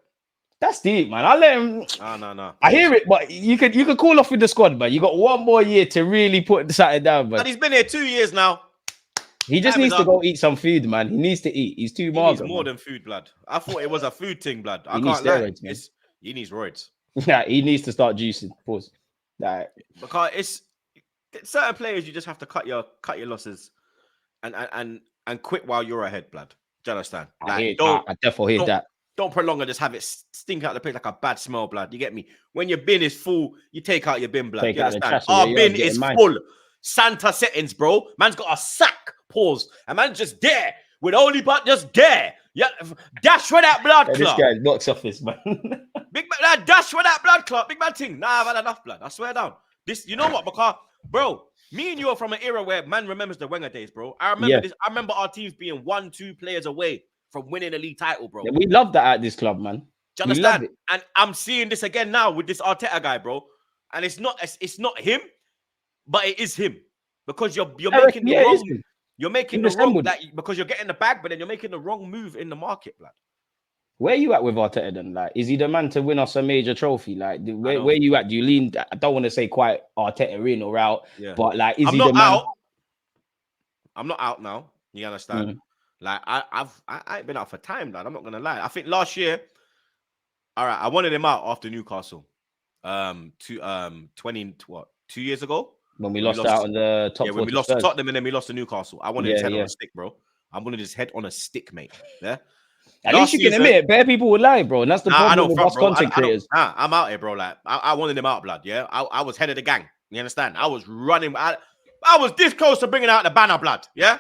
That's deep, man. I'll let him. No. I hear it, but you could call off with the squad, man. You got 1 more year to really put the side down, man. But he's been here 2 years now. He just needs to go eat some food, man. He needs to eat. He's too mager. He needs more than food, blood. I thought it was a food thing, blood. I can't lie. He needs roids. Yeah, he needs to start juicing. Pause. Right. Because it's certain players you just have to cut your losses and quit while you're ahead, blood. Do you understand? I definitely hear that. Don't prolong and just have it stink out the place like a bad smell, blood. You get me? When your bin is full, you take out your bin, blood. You understand? Our bin is full. Santa settings, bro. Man's got a sack. Pause. And man's just there with only but just there. Yeah, dash for that blood clot. This guy's box office, man. Big man, dash for that blood clot. Big man thing. Nah, I've had enough blood. I swear down. This, you know what? Because, bro, me and you are from an era where man remembers the Wenger days, bro. I remember this. I remember our teams being 1-2 players away from winning a league title, bro. Yeah, we love that at this club, man. Do you understand? And I'm seeing this again now with this Arteta guy, bro. and it's not him, but it is him because you're I making reckon, the yeah, it is wrong. him. You're making You've the wrong assembled it. because you're getting the bag, but then you're making the wrong move in the market, blood. Where you at with Arteta then? Like, is he the man to win us a major trophy? Like, where you at? Do you lean? I don't want to say quite Arteta in or out, Yeah. but like, is I'm he not the man? out. I'm not out now. You understand? Like I ain't been out for time, lad. I'm not gonna lie. I think last year, all right, I wanted him out after Newcastle. 2 years ago When we lost out on the top four when we to lost to Spurs. Tottenham and then we lost to Newcastle. I wanted his head on Yeah. a stick, bro. I wanted his head on a stick, mate. Yeah. At least you can admit it. Bare people would lie, bro. And that's the I problem don't with front, us bro. content creators. I'm out here, bro. Like I wanted him out, blood. Yeah. I was head of the gang. You understand? I was running. I was this close to bringing out the banner, blood. Yeah.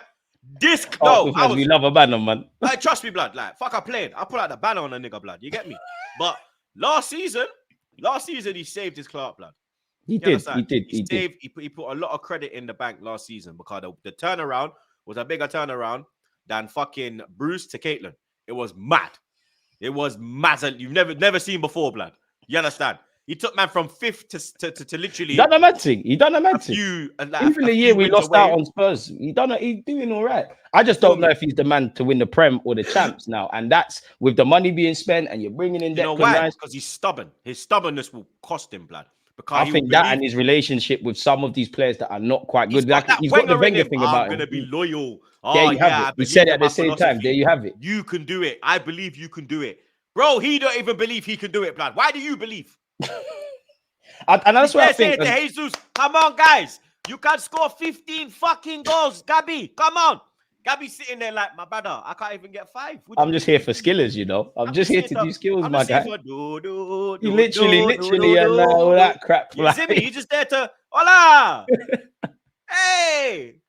This close. We love a banner, man. Like, trust me, blood. Like, fuck, I played. I put out the banner on a nigga, blood. You get me? But last season, he saved his Clark, blood. He did. He put a lot of credit in the bank last season because the turnaround was a bigger turnaround than fucking Bruce to Caitlin. It was mad. It was mad. You've never seen before, blood. You understand? He took man from fifth to literally. He done a mad thing. Even the year we lost out on Spurs, he's doing all right. I just don't know if he's the man to win the Prem or the champs now. And that's with the money being spent and you're bringing in. You know why? Because he's stubborn. His stubbornness will cost him, blood. I think that and his relationship with some of these players that are not quite good. He's got the Wenger thing about him. I'm going to be loyal. There you have it. He said it at the same time. There you have it. You can do it. I believe you can do it. Bro, he don't even believe he can do it, blood. Why do you believe? And that's what I think. To Jesus, come on, guys. You can score 15 fucking goals. Gabby, come on. Gabby's sitting there like, my brother, I can't even get 5. I'm just here for skillers, you know. I'm just here to do skills, my guy. You literally, and all that crap. You see me? He's just there to, hola. Hey.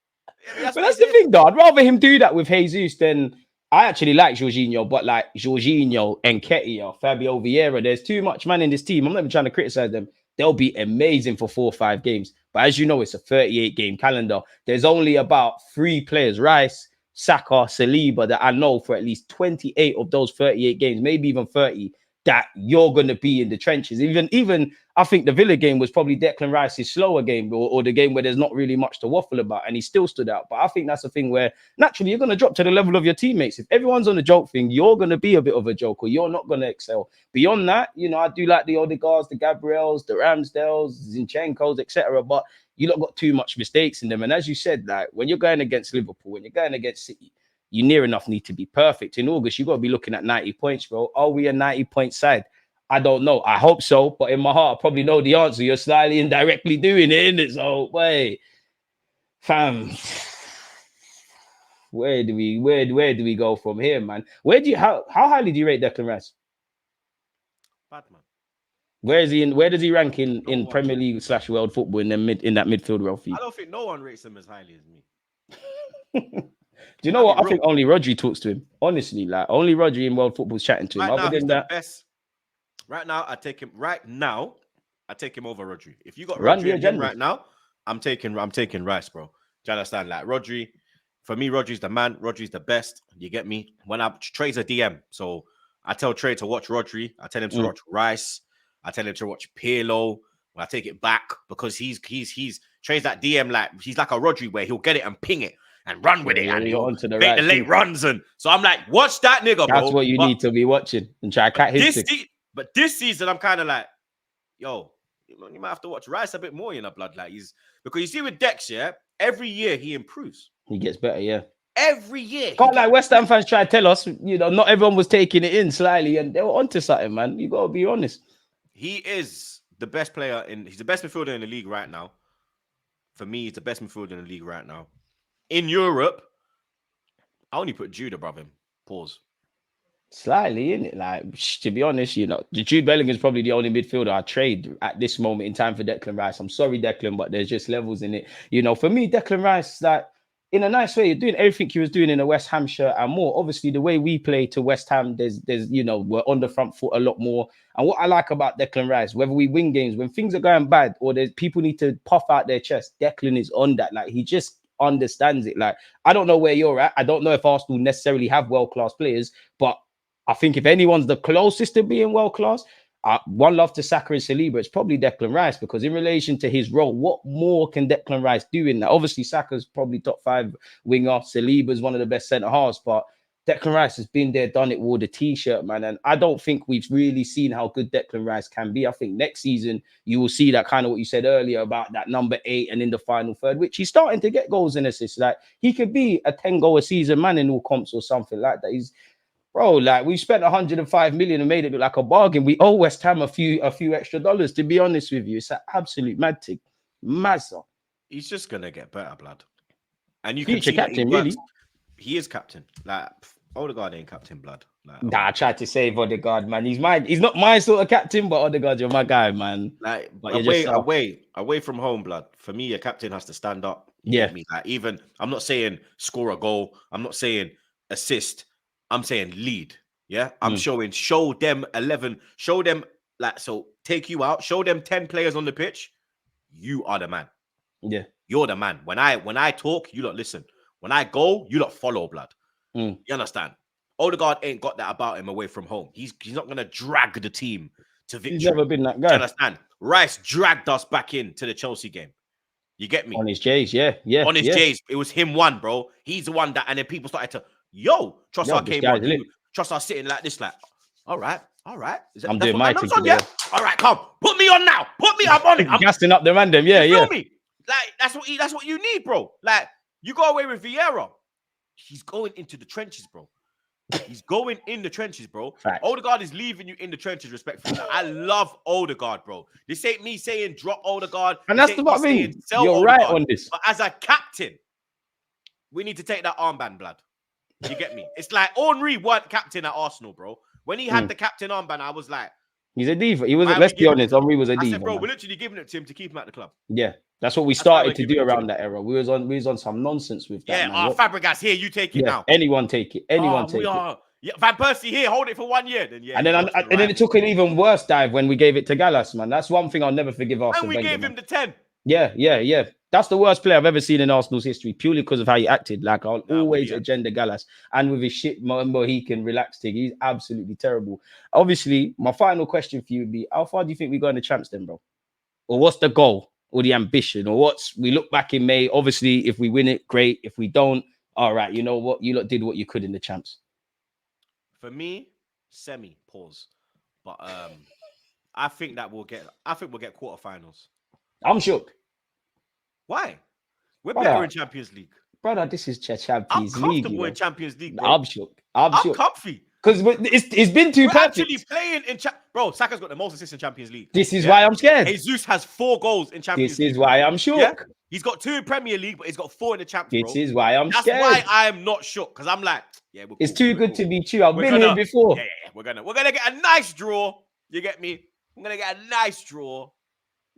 But that's the thing, though. I'd rather him do that with Jesus than... I actually like Jorginho, but like Jorginho, Nketiah, Fabio Vieira, there's too much man in this team. I'm not even trying to criticize them. They'll be amazing for 4 or 5 games. But as you know, it's a 38-game calendar. There's only about 3 players, Rice, Saka, Saliba, that I know for at least 28 of those 38 games, maybe even 30, that you're going to be in the trenches. Even I think the Villa game was probably Declan Rice's slower game or the game where there's not really much to waffle about and he still stood out. But I think that's the thing where naturally you're going to drop to the level of your teammates. If everyone's on the joke thing, you're going to be a bit of a joke or you're not going to excel. Beyond that, you know, I do like the Odegaards, the Gabriels, the Ramsdales, Zinchenkos, etc. But you lot got too much mistakes in them. And as you said, like when you're going against Liverpool, when you're going against City, you near enough need to be perfect. In August, you got to be looking at 90 points, bro. Are we a 90-point side? I don't know. I hope so, but in my heart, I probably know the answer. You're slightly indirectly doing it, innit? So, wait, fam, where do we go from here, man? How highly do you rate Declan Rice? Bad man. Where does he rank in Premier League / world football in that midfield role for you? I don't think no one rates him as highly as me. Do you know what? I think only Rodri talks to him. Honestly, like only Rodri in world football's chatting to him. Other than that, best. Right now, I take him over Rodri. If you got Rodri again right now, I'm taking Rice, bro. Do you understand? Like Rodri, for me, Rodri's the man. Rodri's the best. You get me? When Trey's a DM, so I tell Trey to watch Rodri. I tell him to watch Rice. I tell him to watch Pirlo. When I take it back because he's Trey's that DM like he's like a Rodri where he'll get it and ping it and run with it and he'll make the late runs and so I'm like, watch that nigga, bro. That's what you need to be watching and try to cat his. But this season, I'm kind of like, yo, you might have to watch Rice a bit more, you know, blood. Like because you see with Dex, yeah, every year he improves. He gets better, yeah. Every year. Can't like West Ham fans try to tell us, you know, not everyone was taking it in slightly and they were onto something, man. You gotta be honest. He is the best player he's the best midfielder in the league right now. For me, he's the best midfielder in the league right now. In Europe, I only put Jude above him. Pause. Slightly, in it. Like, to be honest, you know, Jude Bellingham is probably the only midfielder I trade at this moment in time for Declan Rice. I'm sorry, Declan, but there's just levels in it. You know, for me, Declan Rice, like, in a nice way, you're doing everything he was doing in a West Ham shirt and more. Obviously, the way we play to West Ham, there's, you know, we're on the front foot a lot more. And what I like about Declan Rice, whether we win games, when things are going bad or there's people need to puff out their chest, Declan is on that. Like, he just understands it. Like, I don't know where you're at. I don't know if Arsenal necessarily have world-class players, but I think if anyone's the closest to being world-class, One love to Saka and Saliba. It's probably Declan Rice, because in relation to his role, what more can Declan Rice do in that? Obviously, Saka's probably top 5 winger. Saliba's one of the best centre halves, but Declan Rice has been there, done it, wore the t-shirt, man. And I don't think we've really seen how good Declan Rice can be. I think next season you will see that kind of what you said earlier about that number 8 and in the final third, which he's starting to get goals and assists. Like, he could be a 10-goal a season man in all comps or something like that. Bro, like, we spent 105 million and made it look like a bargain. We owe West Ham a few extra dollars, to be honest with you. It's an absolute mad thing. Mazza. He's just gonna get better, blood. And you Future can see captain, really. He is captain. Like, Odegaard ain't captain, blood. Like, Nah, I tried to save Odegaard, man. He's not my sort of captain, but Odegaard, you're my guy, man. Like, but away from home, blood. For me, a captain has to stand up. Yeah. Me? Like, even I'm not saying score a goal. I'm not saying assist. I'm saying lead. Yeah. I'm show them 11. Show them, like, so take you out. Show them 10 players on the pitch. You are the man. Yeah. You're the man. When I talk, you lot listen. When I go, you lot follow, blood. You understand? Odegaard ain't got that about him away from home. He's not gonna drag the team to victory. He's never been that guy. You understand? Rice dragged us back into the Chelsea game. You get me? On his J's, yeah. On his J's, it was him one, bro. He's the one that, and then people started to, Trossard came on. Trossard sitting like this, like, all right. I'm doing my thing. Yeah. All right, come, put me on now. Put me up on it. I'm gassing up the random. Yeah. Me? Like, that's what you need, bro. Like, you go away with Vieira. He's going into the trenches, bro. He's going in the trenches, bro. Fact. Odegaard is leaving you in the trenches, respectfully. I love Odegaard, bro. This ain't me saying drop Odegaard. And that's what I mean. You're Odegaard. Right on this. But as a captain, we need to take that armband, blood. You get me? It's like Henry weren't captain at Arsenal, bro. When he had the captain armband, I was like, he's a diva. He wasn't, let's be honest, Henry was a diva. I said, bro, man. we're literally giving it to him to keep him at the club. Yeah. That's what we started to do around that era. We was on some nonsense with that. Yeah, Fabregas here, you take it now. Anyone take it. Anyone take it. Yeah, Van Persie here, hold it for 1 year. Then and then it took an even worse dive when we gave it to Gallas, man. That's one thing I'll never forgive Arsenal. And we gave him the 10. Yeah. That's the worst player I've ever seen in Arsenal's history, purely because of how he acted. Like, I'll always agenda Gallas, and with his shit Mohican relaxed thing, he's absolutely terrible. Obviously, my final question for you would be: how far do you think we go in the champs, then, bro? Or what's the goal? Or the ambition, or we look back in May. Obviously, if we win it, great. If we don't, all right, you know what? You lot did what you could in the champs. For me, pause. But I think we'll get quarterfinals. I'm shook. Why? We're better in Champions League. Brother, this is Champions League. I'm comfortable in Champions League, bro. I'm shook. I'm comfy. Because it's been too perfect. Actually playing in bro, Saka's got the most assists in Champions League. This is why I'm scared. Jesus has 4 goals in Champions League. This is why I'm shook. Yeah? He's got 2 in Premier League, but he's got 4 in the Champs, bro. This is why I'm scared. That's why I'm not shook, because I'm like, it's too good to be true. I've been here before. Yeah. We're gonna get a nice draw. You get me? We're gonna get a nice draw.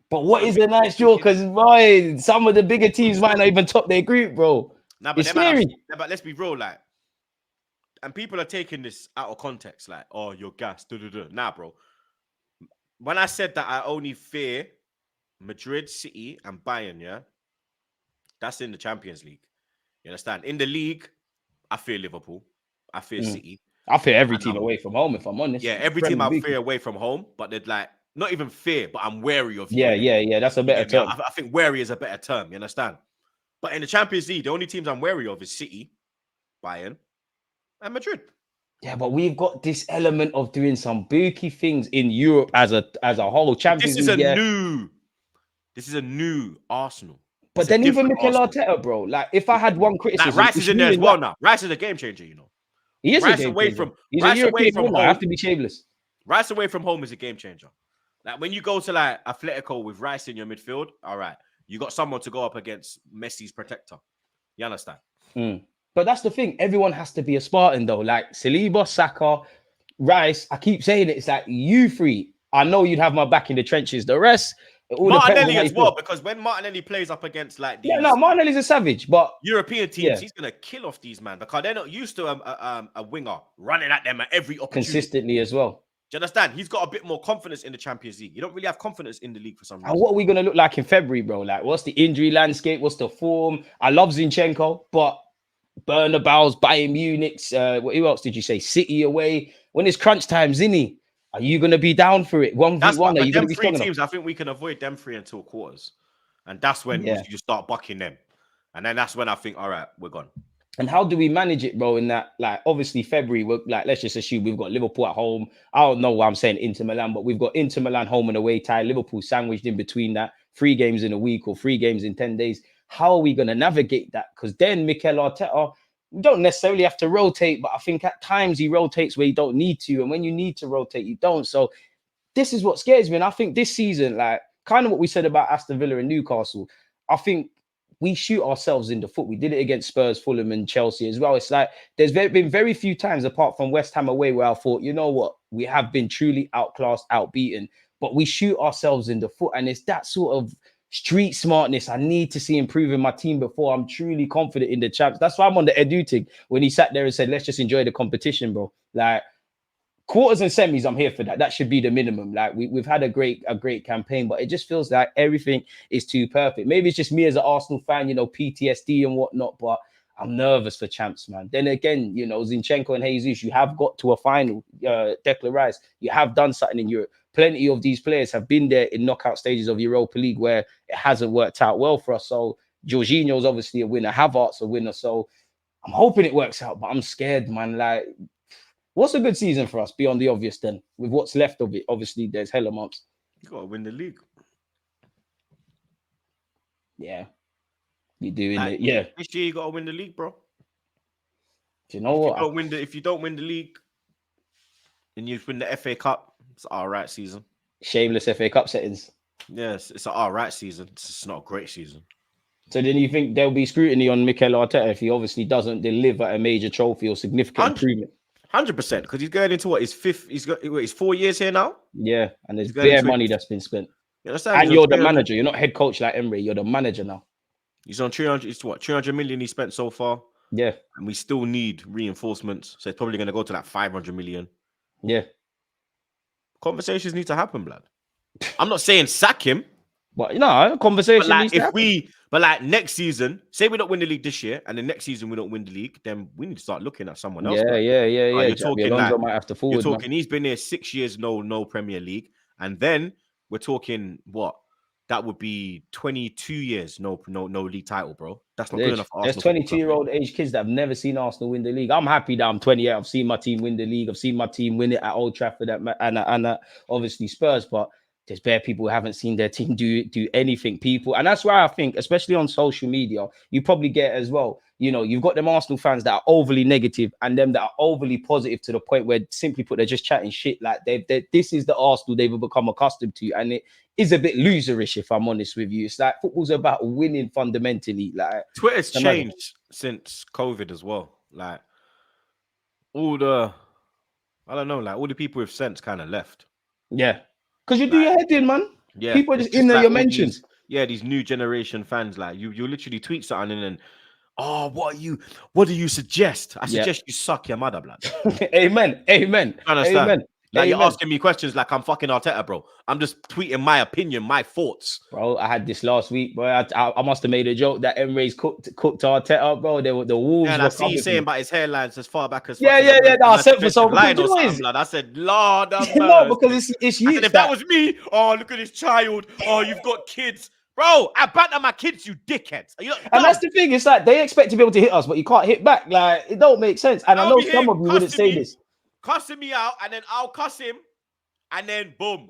But what is a nice draw? Because boy, some of the bigger teams might not even top their group, bro. Nah, but it's scary. But let's be real, like, and people are taking this out of context, like, oh, you're gassed. Nah, bro. When I said that I only fear Madrid, City, and Bayern, yeah, that's in the Champions League. You understand? In the league, I fear Liverpool. I fear City. I fear every team away from home, if I'm honest. Yeah, every team I fear away from home, but they're like, not even fear, but I'm wary of you. Yeah. That's a better term. I think wary is a better term. You understand? But in the Champions League, the only teams I'm wary of is City, Bayern, and Madrid. Yeah, but we've got this element of doing some booky things in Europe as a whole. Champions League. This is a new Arsenal. But then even Mikel Arteta, bro. Like, if I had one criticism, Rice is in there as well now. Rice is a game changer, you know. He is a game changer. He's a European winner. I have to be shameless. Rice away from home is a game changer. Like, when you go to like Atletico with Rice in your midfield, all right, you got someone to go up against Messi's protector. You understand? But that's the thing. Everyone has to be a Spartan, though. Like Saliba, Saka, Rice. I keep saying it. It's like, you three. I know you'd have my back in the trenches. The rest, Martinelli as well, because when Martinelli plays up against like these Martinelli's a savage, but European teams, he's gonna kill off these man because they're not used to a winger running at them at every opportunity consistently as well. Do you understand? He's got a bit more confidence in the Champions League. You don't really have confidence in the league for some reason. And what are we gonna look like in February, bro? Like, what's the injury landscape? What's the form? I love Zinchenko, but Bernabeu's, Bayern Munich's, who else did you say? City away. When it's crunch time, Zinny. Are you going to be down for it? 1v1, That's why. are But you going to them be three strong enough? teams, I think we can avoid them three until quarters, and that's when Yeah. you just start bucking them, and then that's when I think, all right, we're gone. And how do we manage it, bro? In that, like, obviously February, we're like, let's just assume we've got Liverpool at home. I don't know why I'm saying Inter Milan, but we've got Inter Milan home and away tie, Liverpool sandwiched in between that, 3 games in a week or 3 games in 10 days. How are we going to navigate that? Because then Mikel Arteta, you don't necessarily have to rotate, but I think at times he rotates where you don't need to. And when you need to rotate, you don't. So this is what scares me. And I think this season, like, kind of what we said about Aston Villa and Newcastle, I think we shoot ourselves in the foot. We did it against Spurs, Fulham, and Chelsea as well. It's like there's been very few times apart from West Ham away where I thought, you know what, we have been truly outclassed, outbeaten, but we shoot ourselves in the foot. And it's that sort of street smartness I need to see improving my team before I'm truly confident in the champs. That's why I'm on the Edu thing when he sat there and said, let's just enjoy the competition, bro. Like, quarters and semis, I'm here for that. That should be the minimum. Like we've had a great campaign, but it just feels like everything is too perfect. Maybe it's just me as an Arsenal fan, you know, PTSD and whatnot, but I'm nervous for champs, man. Then again, you know, Zinchenko and Jesus, you have got to a final. Declan Rice, you have done something in Europe. Plenty of these players have been there in knockout stages of Europa League where it hasn't worked out well for us. So Jorginho's obviously a winner, Havertz's a winner. So I'm hoping it works out, but I'm scared, man. Like, what's a good season for us beyond the obvious then? With what's left of it, obviously there's hella months. You gotta win the league. Yeah, you do in it. Yeah, this year you gotta win the league, bro. Do you know what? If you don't win the league, and you win the FA Cup, it's an all right season. Shameless FA Cup settings. Yes, it's an all right season. It's not a great season. So then you think there'll be scrutiny on Mikel Arteta if he obviously doesn't deliver a major trophy or significant improvement? 100%, because he's going into what his fifth. He's 4 years here now. Yeah, and there's bare money that's been spent. You and you're the manager. You're not head coach like Emery. You're the manager now. He's on 300. It's what 300 million he spent so far. Yeah, and we still need reinforcements, so it's probably going to go to like 500 million. Yeah, conversations need to happen, blood. I'm not saying sack him, but conversation. But like next season, say we don't win the league this year, and the next season we don't win the league, then we need to start looking at someone else. Yeah. You're talking like, might have to forward, you're talking. He's been here 6 years, no Premier League, and then we're talking what? That would be 22 years, no league title, bro. That's not good enough. There's 22-year-old age kids that have never seen Arsenal win the league. I'm happy that I'm 28. I've seen my team win the league. I've seen my team win it at Old Trafford and obviously Spurs. But there's bare people who haven't seen their team do anything. People, and that's why I think, especially on social media, you probably get as well. You know, you've got them Arsenal fans that are overly negative and them that are overly positive to the point where simply put, they're just chatting shit. Like this is the Arsenal they've become accustomed to, and it is a bit loserish, if I'm honest with you. It's like football's about winning fundamentally. Like Twitter's changed since COVID as well. Like all the people with sense kind of left. Yeah, because you do your head in, man. Yeah, people are just in there. Your mentions. These new generation fans, like you literally tweet something and then, oh, what do you suggest? I suggest you suck your mother, blood. Amen. Understand? Like you're asking me questions like I'm fucking Arteta, bro. I'm just tweeting my opinion, my thoughts. Bro, I had this last week, bro. I must have made a joke that Emre's cooked Arteta, bro. The Wolves. Yeah, and I see you saying about his hairlines as far back as No, I said for some blood. I said, Lord, no, because it's you. I said, if that was me, oh, look at this child. Oh, you've got kids. Bro, I banter my kids, you dickheads. And that's the thing. It's like they expect to be able to hit us, but you can't hit back. Like, it don't make sense. And I know some of you wouldn't say this. Cussing me out, and then I'll cuss him, and then boom.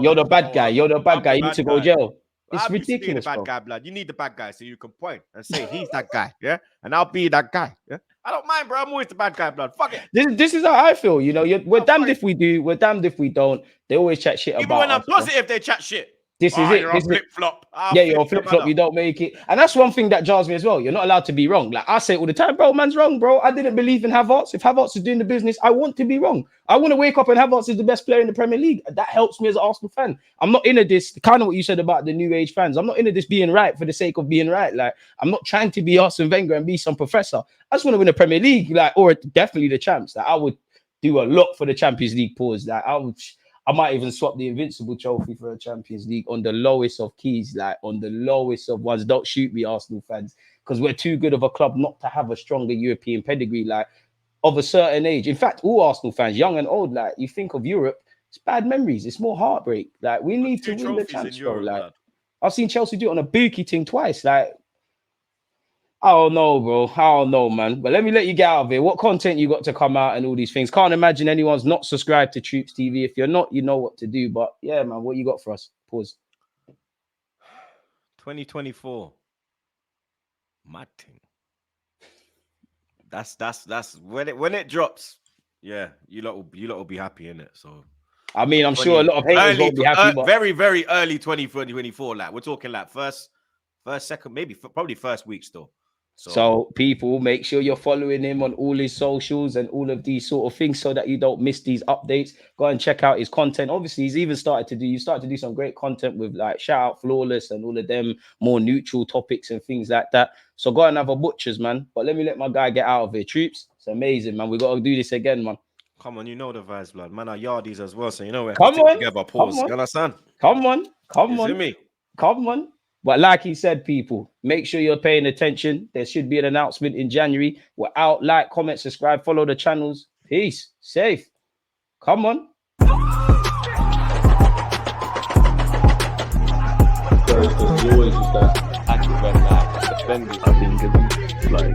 You're the bad guy. You're the bad guy. You need to go jail. It's ridiculous, the bad guy, blood. You need the bad guy so you can point and say he's that guy, yeah. And I'll be that guy, yeah. I don't mind, bro. I'm always the bad guy, blood. Fuck it. This is how I feel. You know, we're damned if we do. We're damned if we don't. They always chat shit about. Even when I'm positive, they chat shit. This is it. You're a flip-flop. You're a flip-flop. You don't make it. And that's one thing that jars me as well. You're not allowed to be wrong. Like I say all the time, bro, man's wrong, bro. I didn't believe in Havertz. If Havertz is doing the business, I want to be wrong. I want to wake up and Havertz is the best player in the Premier League. That helps me as an Arsenal fan. I'm not into this, kind of what you said about the new age fans. I'm not into this being right for the sake of being right. Like, I'm not trying to be Arsene Wenger and be some professor. I just want to win the Premier League, like, or definitely the champs. Like, I would do a lot for the Champions League pause. Like, I might even swap the Invincible trophy for a Champions League on the lowest of keys, like on the lowest of ones. Don't shoot me, Arsenal fans, because we're too good of a club not to have a stronger European pedigree, like of a certain age. In fact, all Arsenal fans, young and old, like you think of Europe, It's bad memories. It's more heartbreak. Like we need to Two win the trophies in chance, bro. Europe, Like lad. I've seen Chelsea do it on a bookie thing twice. Like I don't know, bro. I don't know, man. But let me let you get out of here. What content you got to come out and all these things? Can't imagine anyone's not subscribed to Troops TV. If you're not, you know what to do. But yeah, man, what you got for us? Pause. 2024. Mad thing. That's when it drops. Yeah, you lot will be happy in it. So I mean, I'm sure a lot of haters won't be happy, but very, very early 2024. Like we're talking like first, second, maybe probably first week still. So people, make sure you're following him on all his socials and all of these sort of things so that you don't miss these updates. Go and check out his content. Obviously, he's even started to do some great content with like shout out Flawless and all of them more neutral topics and things like that. So go and have a butchers, man. But let me let my guy get out of here. Troops, it's amazing, man. We got to do this again, man. Come on, you know the vibes, blood. Man, are yardies as well. So you know we have Come to stick on, together. come Pause. on. You understand? Come on, come You see on, me? come on. But like he said, people, make sure you're paying attention. There should be an announcement in January. We're out. Like, comment, subscribe, follow the channels. Peace. Safe. Come on. Actually, very nice. Defending. I think it's like